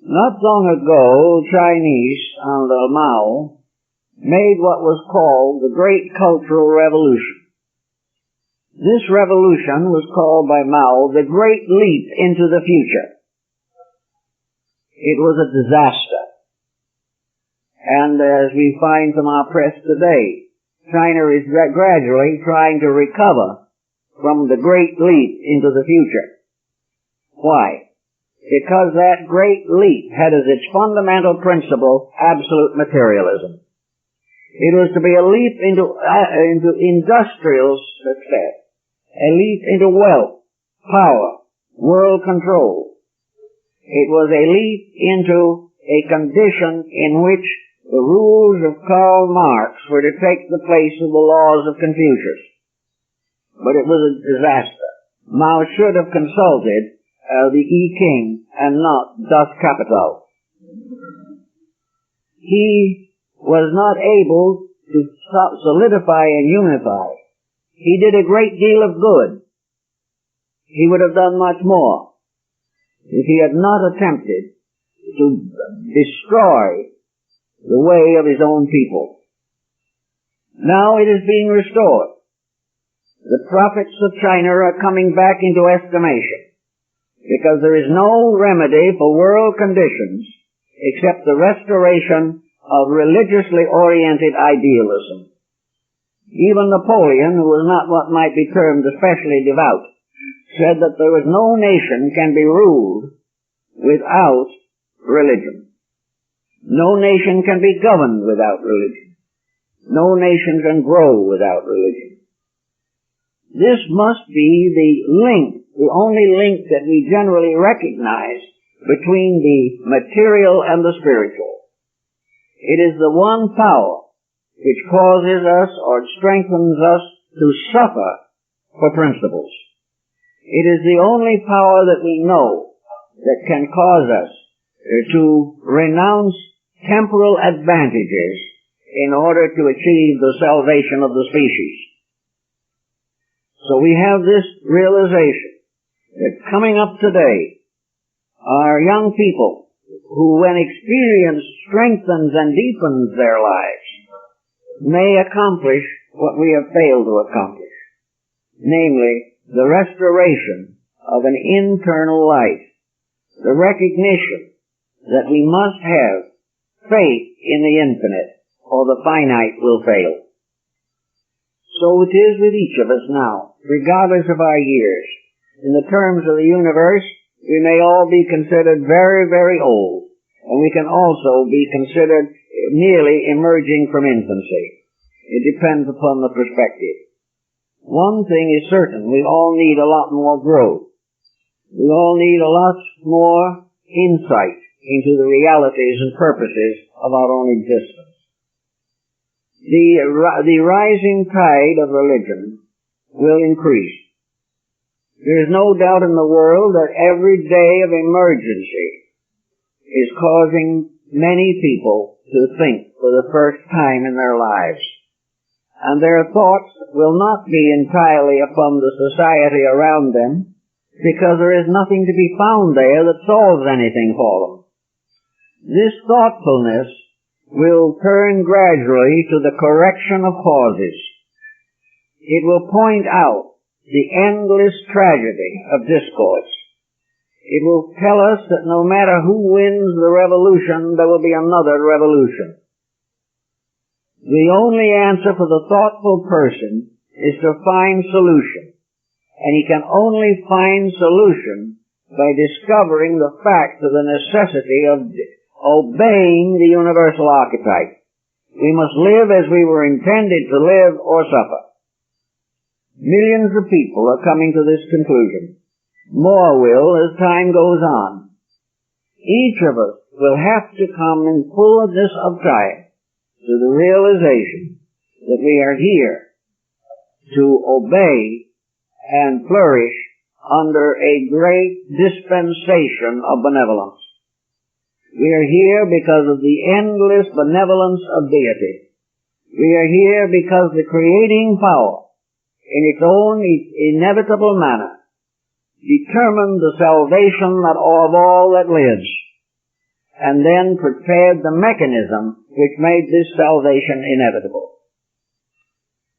A: Not long ago, Chinese under Mao made what was called the Great Cultural Revolution. This revolution was called by Mao the Great Leap into the Future. It was a disaster. And as we find from our press today, China is gradually trying to recover from the Great Leap into the future. Why? Because that Great Leap had as its fundamental principle absolute materialism. It was to be a leap into industrial success, a leap into wealth, power, world control. It was a leap into a condition in which the rules of Karl Marx were to take the place of the laws of Confucius. But it was a disaster. Mao should have consulted the I Ching and not Das Kapital. He was not able to solidify and unify. He did a great deal of good. He would have done much more if he had not attempted to destroy the way of his own people. Now it is being restored. The profits of China are coming back into estimation, because there is no remedy for world conditions except the restoration of religiously oriented idealism. Even Napoleon, who was not what might be termed especially devout, said that there was no nation can be ruled without religion. No nation can be governed without religion. No nation can grow without religion. This must be the link, the only link that we generally recognize between the material and the spiritual. It is the one power which causes us or strengthens us to suffer for principles. It is the only power that we know that can cause us to renounce temporal advantages in order to achieve the salvation of the species. So we have this realization that coming up today are young people who, when experience strengthens and deepens their lives, may accomplish what we have failed to accomplish, namely the restoration of an internal life, the recognition that we must have faith in the infinite, or the finite will fail. So it is with each of us now, regardless of our years. In the terms of the universe, we may all be considered very, very old, and we can also be considered merely emerging from infancy. It depends upon the perspective. One thing is certain, we all need a lot more growth. We all need a lot more insight into the realities and purposes of our own existence. The rising tide of religion will increase. There is no doubt in the world that every day of emergency is causing many people to think for the first time in their lives. And their thoughts will not be entirely upon the society around them, because there is nothing to be found there that solves anything for them. This thoughtfulness will turn gradually to the correction of causes. It will point out the endless tragedy of discourse. It will tell us that no matter who wins the revolution, there will be another revolution. The only answer for the thoughtful person is to find solution. And he can only find solution by discovering the fact of the necessity of obeying the universal archetype. We must live as we were intended to live or suffer. Millions of people are coming to this conclusion. More will as time goes on. Each of us will have to come in fullness of time to the realization that we are here to obey and flourish under a great dispensation of benevolence. We are here because of the endless benevolence of deity. We are here because the creating power, in its own inevitable manner, determined the salvation of all that lives, and then prepared the mechanism which made this salvation inevitable.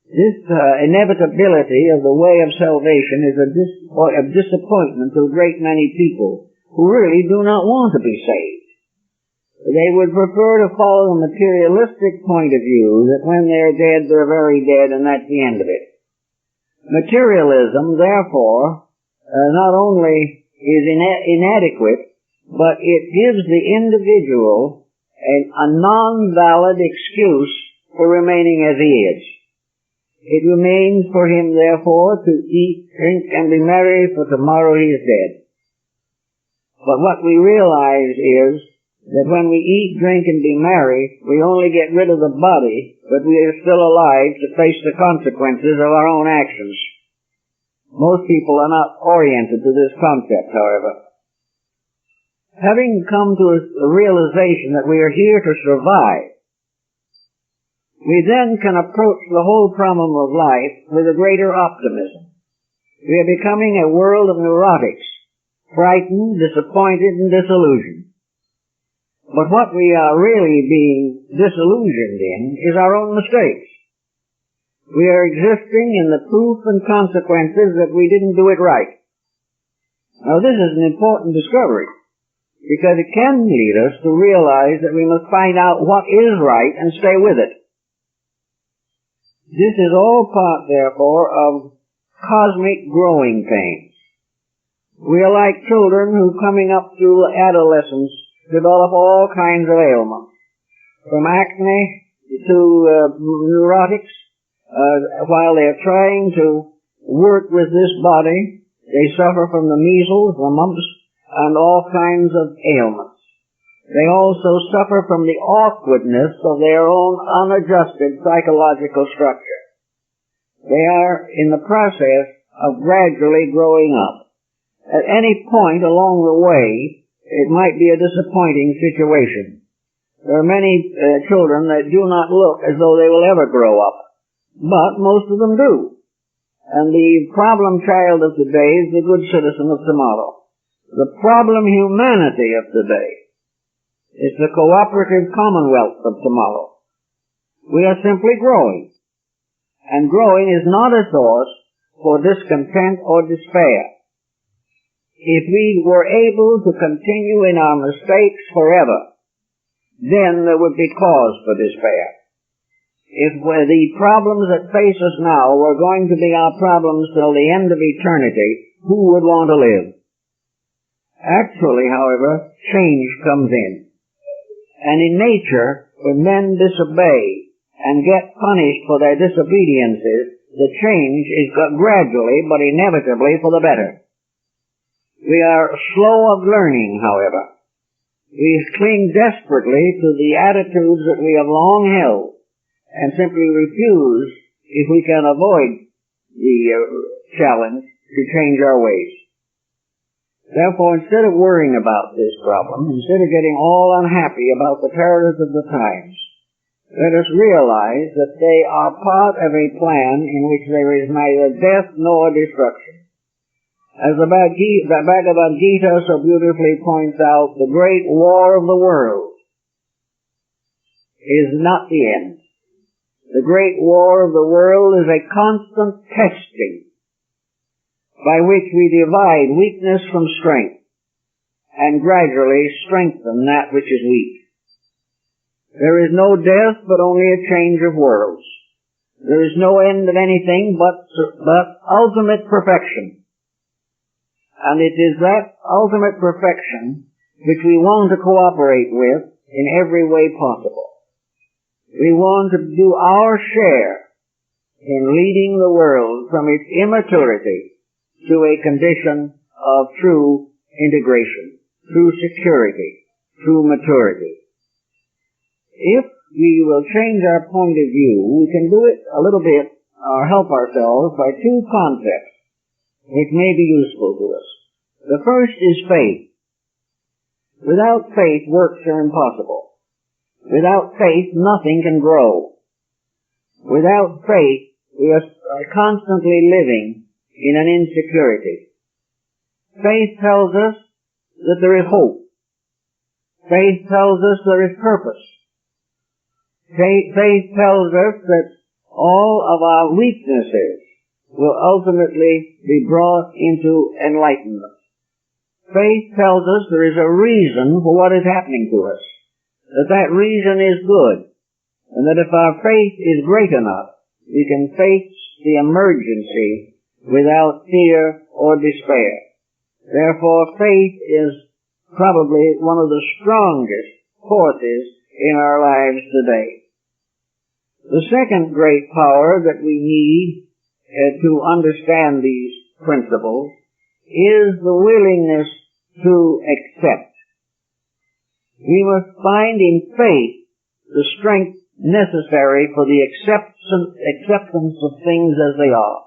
A: This inevitability of the way of salvation is a disappointment to a great many people who really do not want to be saved. They would prefer to follow the materialistic point of view that when they're dead, they're very dead, and that's the end of it. Materialism, therefore, not only is inadequate, but it gives the individual a non-valid excuse for remaining as he is. It remains for him, therefore, to eat, drink, and be merry, for tomorrow he is dead. But what we realize is that when we eat, drink, and be merry, we only get rid of the body, but we are still alive to face the consequences of our own actions. Most people are not oriented to this concept, however. Having come to a realization that we are here to survive, we then can approach the whole problem of life with a greater optimism. We are becoming a world of neurotics, frightened, disappointed, and disillusioned. But what we are really being disillusioned in is our own mistakes. We are existing in the proof and consequences that we didn't do it right. Now this is an important discovery, because it can lead us to realize that we must find out what is right and stay with it. This is all part, therefore, of cosmic growing pains. We are like children who, coming up through adolescence, develop all kinds of ailments, from acne to neurotics. While they are trying to work with this body, they suffer from the measles, the mumps, and all kinds of ailments. They also suffer from the awkwardness of their own unadjusted psychological structure. They are in the process of gradually growing up. At any point along the way, it might be a disappointing situation. There are many children that do not look as though they will ever grow up, but most of them do. And the problem child of today is the good citizen of tomorrow. The problem humanity of today is the cooperative commonwealth of tomorrow. We are simply growing, and growing is not a source for discontent or despair. If we were able to continue in our mistakes forever, then there would be cause for despair. If the problems that face us now were going to be our problems till the end of eternity, who would want to live? Actually, however, change comes in. And in nature, when men disobey and get punished for their disobediences, the change is gradually but inevitably for the better. We are slow of learning, however. We cling desperately to the attitudes that we have long held and simply refuse, if we can avoid the challenge, to change our ways. Therefore, instead of worrying about this problem, instead of getting all unhappy about the terrors of the times, let us realize that they are part of a plan in which there is neither death nor destruction. As the Bhagavad Gita so beautifully points out, the great war of the world is not the end. The great war of the world is a constant testing by which we divide weakness from strength and gradually strengthen that which is weak. There is no death, but only a change of worlds. There is no end of anything but ultimate perfection. And it is that ultimate perfection which we want to cooperate with in every way possible. We want to do our share in leading the world from its immaturity to a condition of true integration, true security, true maturity. If we will change our point of view, we can do it a little bit, or help ourselves, by two concepts. which may be useful to us. The first is faith. Without faith, works are impossible. Without faith, nothing can grow. Without faith, we are constantly living in an insecurity. Faith tells us that there is hope. Faith tells us there is purpose. Faith tells us that all of our weaknesses will ultimately be brought into enlightenment. Faith tells us there is a reason for what is happening to us, that reason is good, and that if our faith is great enough, we can face the emergency without fear or despair. Therefore, faith is probably one of the strongest forces in our lives today. The second great power that we need to understand these principles is the willingness to accept. We must find in faith the strength necessary for the acceptance of things as they are.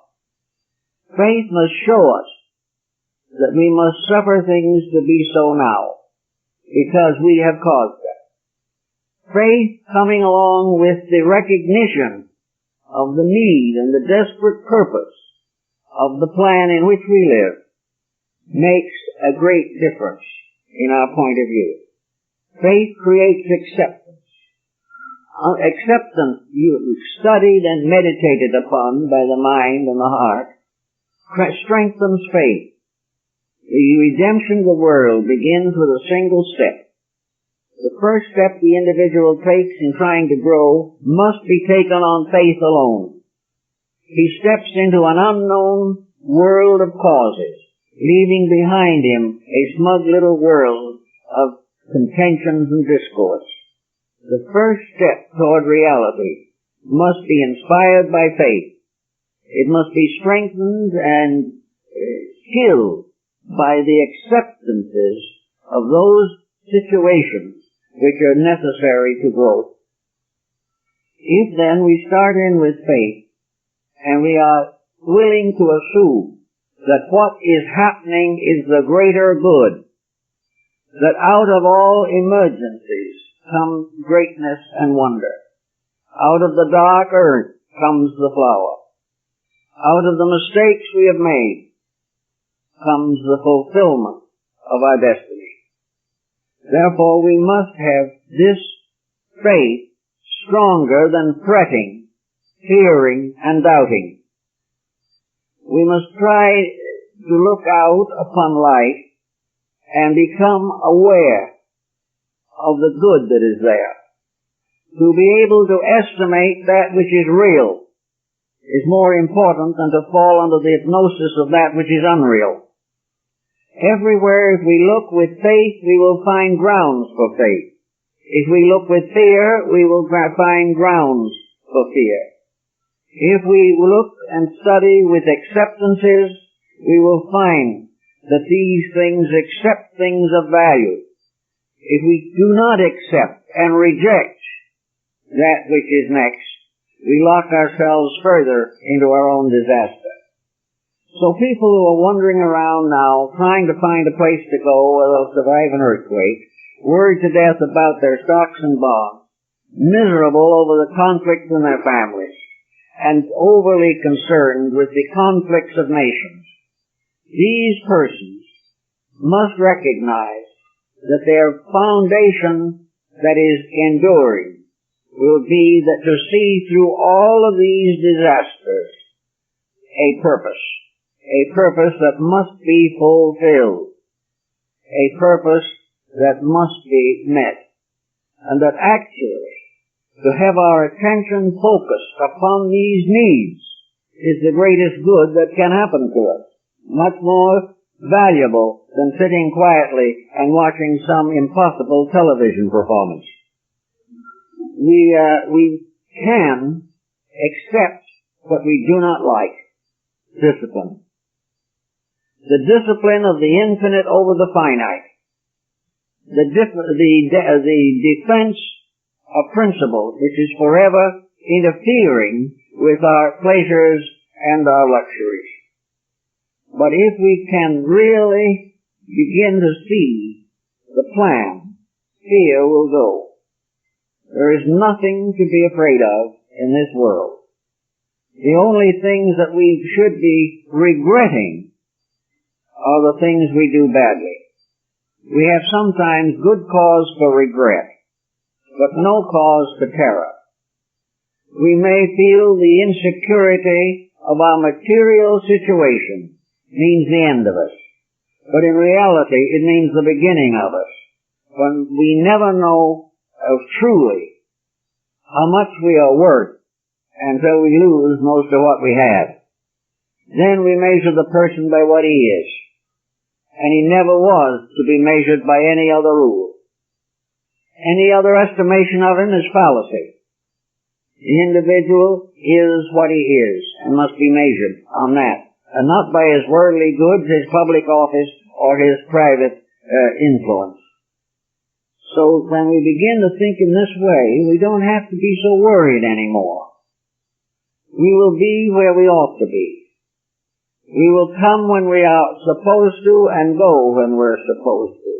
A: Faith must show us that we must suffer things to be so now, because we have caused them. Faith coming along with the recognition of the need and the desperate purpose of the plan in which we live makes a great difference in our point of view. Faith creates acceptance. Acceptance, studied and meditated upon by the mind and the heart, strengthens faith. The redemption of the world begins with a single step. The first step the individual takes in trying to grow must be taken on faith alone. He steps into an unknown world of causes, leaving behind him a smug little world of contentions and discords. The first step toward reality must be inspired by faith. It must be strengthened and skilled by the acceptances of those situations which are necessary to growth. If then we start in with faith, and we are willing to assume that what is happening is the greater good, that out of all emergencies comes greatness and wonder. Out of the dark earth comes the flower. Out of the mistakes we have made comes the fulfillment of our destiny. Therefore, we must have this faith stronger than fretting, fearing, and doubting. We must try to look out upon life and become aware of the good that is there. To be able to estimate that which is real is more important than to fall under the hypnosis of that which is unreal. Everywhere if we look with faith, we will find grounds for faith. If we look with fear, we will find grounds for fear. If we look and study with acceptances, we will find that these things accept things of value. If we do not accept and reject that which is next, we lock ourselves further into our own disaster. So people who are wandering around now, trying to find a place to go where they'll survive an earthquake, worried to death about their stocks and bonds, miserable over the conflicts in their families, and overly concerned with the conflicts of nations, these persons must recognize that their foundation that is enduring will be that to see through all of these disasters a purpose that must be fulfilled, a purpose that must be met, and that actually to have our attention focused upon these needs is the greatest good that can happen to us, much more valuable than sitting quietly and watching some impossible television performance. We can accept what we do not like. Discipline. The discipline of the infinite over the finite. The defense of principle, which is forever interfering with our pleasures and our luxuries. But if we can really begin to see the plan, fear will go. There is nothing to be afraid of in this world. The only things that we should be regretting are the things we do badly. We have sometimes good cause for regret, but no cause for terror. We may feel the insecurity of our material situation means the end of us, but in reality it means the beginning of us. When we never know truly how much we are worth until we lose most of what we have. Then we measure the person by what he is. And he never was to be measured by any other rule. Any other estimation of him is fallacy. The individual is what he is and must be measured on that, and not by his worldly goods, his public office, or his private influence. So when we begin to think in this way, we don't have to be so worried anymore. We will be where we ought to be. We will come when we are supposed to and go when we're supposed to.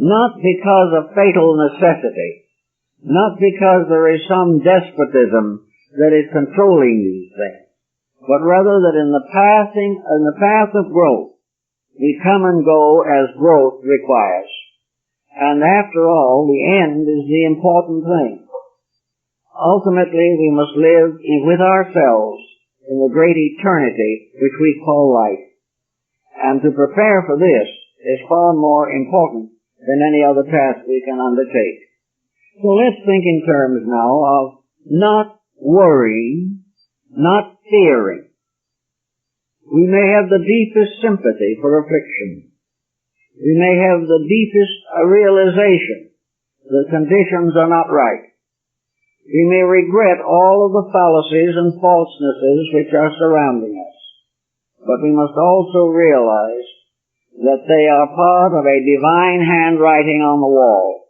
A: Not because of fatal necessity. Not because there is some despotism that is controlling these things. But rather that in the path of growth, we come and go as growth requires. And after all, the end is the important thing. Ultimately, we must live with ourselves in the great eternity which we call life. And to prepare for this is far more important than any other task we can undertake. So let's think in terms now of not worrying, not fearing. We may have the deepest sympathy for affliction. We may have the deepest realization that conditions are not right. We may regret all of the fallacies and falsenesses which are surrounding us. But we must also realize that they are part of a divine handwriting on the wall.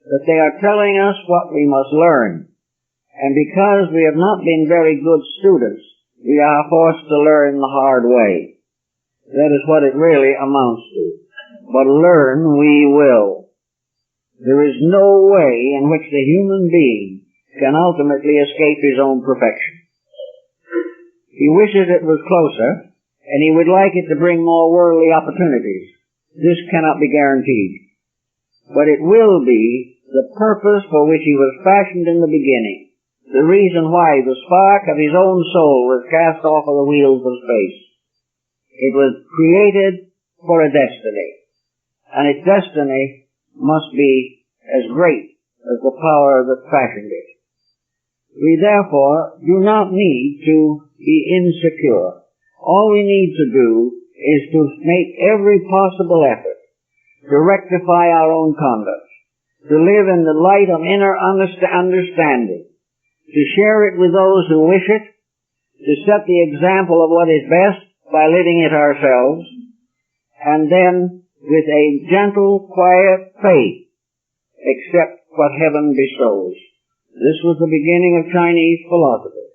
A: That they are telling us what we must learn. And because we have not been very good students, we are forced to learn the hard way. That is what it really amounts to. But learn we will. There is no way in which the human being can ultimately escape his own perfection. He wishes it was closer, and he would like it to bring more worldly opportunities. This cannot be guaranteed. But it will be the purpose for which he was fashioned in the beginning, the reason why the spark of his own soul was cast off of the wheels of space. It was created for a destiny, and its destiny must be as great as the power that fashioned it. We therefore do not need to be insecure. All we need to do is to make every possible effort to rectify our own conduct, to live in the light of inner understanding, to share it with those who wish it, to set the example of what is best by living it ourselves, and then with a gentle, quiet faith accept what heaven bestows. This was the beginning of Chinese philosophy.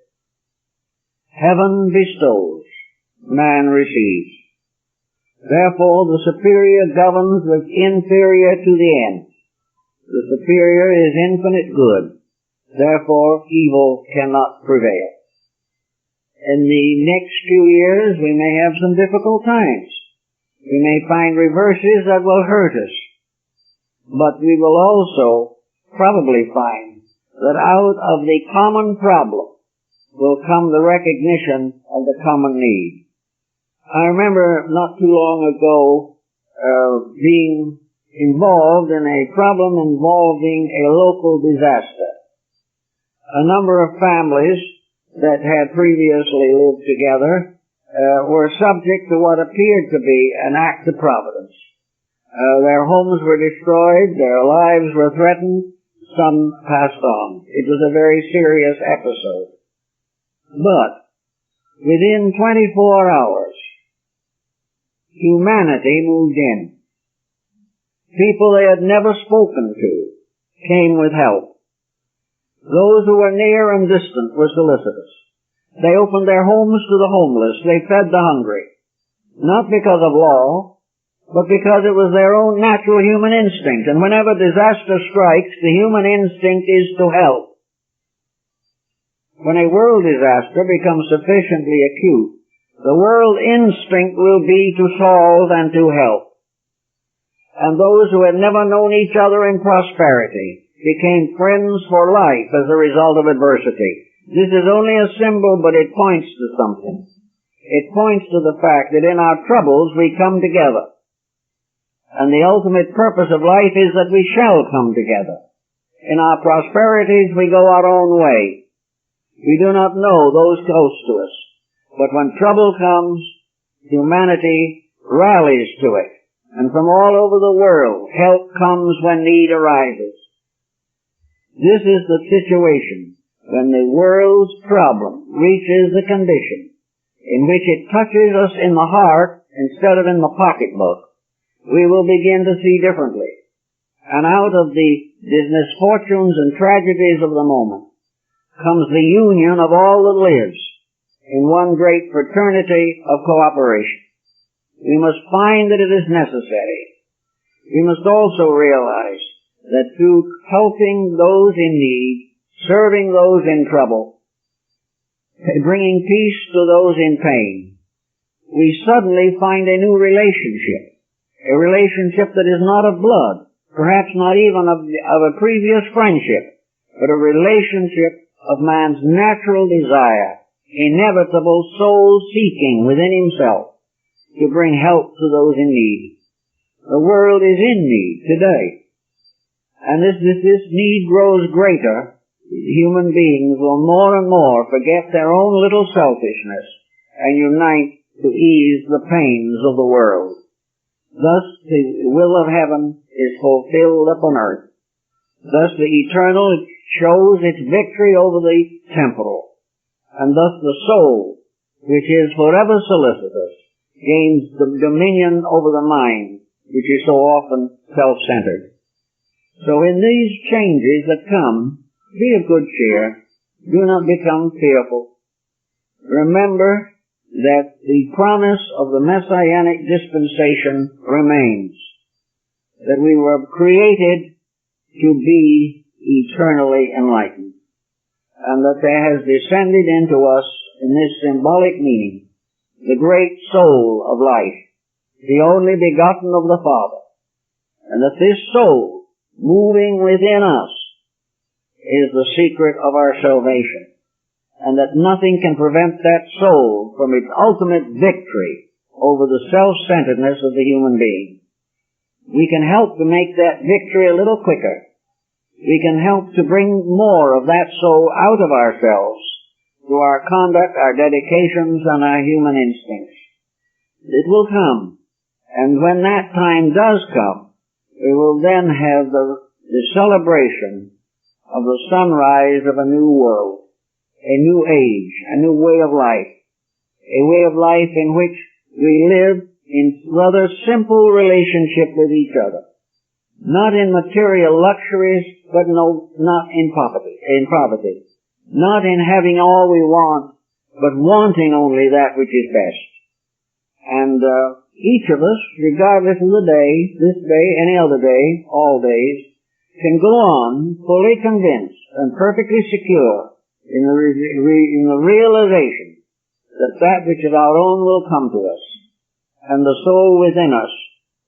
A: Heaven bestows, man receives. Therefore, the superior governs the inferior to the end. The superior is infinite good. Therefore, evil cannot prevail. In the next few years, we may have some difficult times. We may find reverses that will hurt us. But we will also probably find that out of the common problem will come the recognition of the common need. I remember not too long ago being involved in a problem involving a local disaster. A number of families that had previously lived together were subject to what appeared to be an act of providence. Their homes were destroyed, their lives were threatened, some passed on. It was a very serious episode. But within 24 hours, humanity moved in. People they had never spoken to came with help. Those who were near and distant were solicitous. They opened their homes to the homeless. They fed the hungry. not because of law, but because it was their own natural human instinct. And whenever disaster strikes, the human instinct is to help. When a world disaster becomes sufficiently acute, the world instinct will be to solve and to help. And those who had never known each other in prosperity became friends for life as a result of adversity. This is only a symbol, but it points to something. It points to the fact that in our troubles we come together. And the ultimate purpose of life is that we shall come together. In our prosperities we go our own way. We do not know those close to us. But when trouble comes, humanity rallies to it. And from all over the world, help comes when need arises. This is the situation when the world's problem reaches the condition in which it touches us in the heart instead of in the pocketbook. We will begin to see differently. And out of the misfortunes and tragedies of the moment comes the union of all that lives in one great fraternity of cooperation. We must find that it is necessary. We must also realize that through helping those in need, serving those in trouble, bringing peace to those in pain, we suddenly find a new relationship. A relationship that is not of blood, perhaps not even of a previous friendship, but a relationship of man's natural desire, inevitable soul-seeking within himself to bring help to those in need. The world is in need today. And this need grows greater. Human beings will more and more forget their own little selfishness and unite to ease the pains of the world. Thus the will of heaven is fulfilled upon earth. Thus the eternal shows its victory over the temporal. And thus the soul, which is forever solicitous, gains the dominion over the mind, which is so often self-centered. So in these changes that come, be of good cheer. Do not become fearful. Remember that the promise of the Messianic dispensation remains, that we were created to be eternally enlightened, and that there has descended into us, in this symbolic meaning, the great soul of life, the only begotten of the Father, and that this soul, moving within us, is the secret of our salvation, and that nothing can prevent that soul from its ultimate victory over the self-centeredness of the human being. We can help to make that victory a little quicker. We can help to bring more of that soul out of ourselves through our conduct, our dedications, and our human instincts. It will come, and when that time does come, we will then have the celebration of the sunrise of a new world. A new age, a new way of life, a way of life in which we live in rather simple relationship with each other, not in material luxuries, but not in poverty, not in having all we want, but wanting only that which is best. And each of us, regardless of the day, this day, any other day, all days, can go on fully convinced and perfectly secure in the realization that that which is our own will come to us, and the soul within us,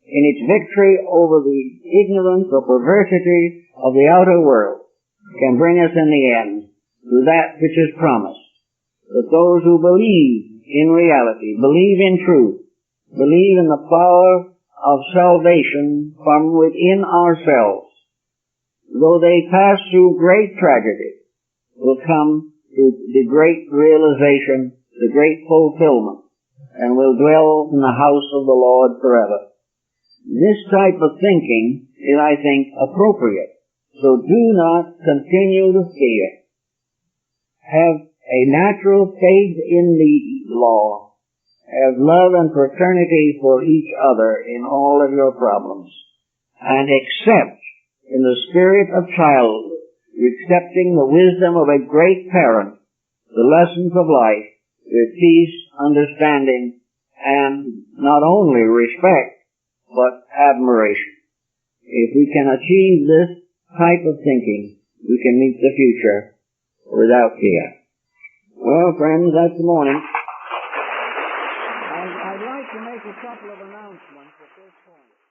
A: in its victory over the ignorance or perversity of the outer world, can bring us in the end to that which is promised, that those who believe in reality, believe in truth, believe in the power of salvation from within ourselves, though they pass through great tragedy, will come to the great realization, the great fulfillment, and will dwell in the house of the Lord forever. This type of thinking is, I think, appropriate. So do not continue to fear. Have a natural faith in the law. Have love and fraternity for each other in all of your problems. And accept in the spirit of childhood, accepting the wisdom of a great parent, the lessons of life with peace, understanding, and not only respect, but admiration. If we can achieve this type of thinking, we can meet the future without fear. Well, friends, that's the morning. I'd like to make a couple of announcements at this point.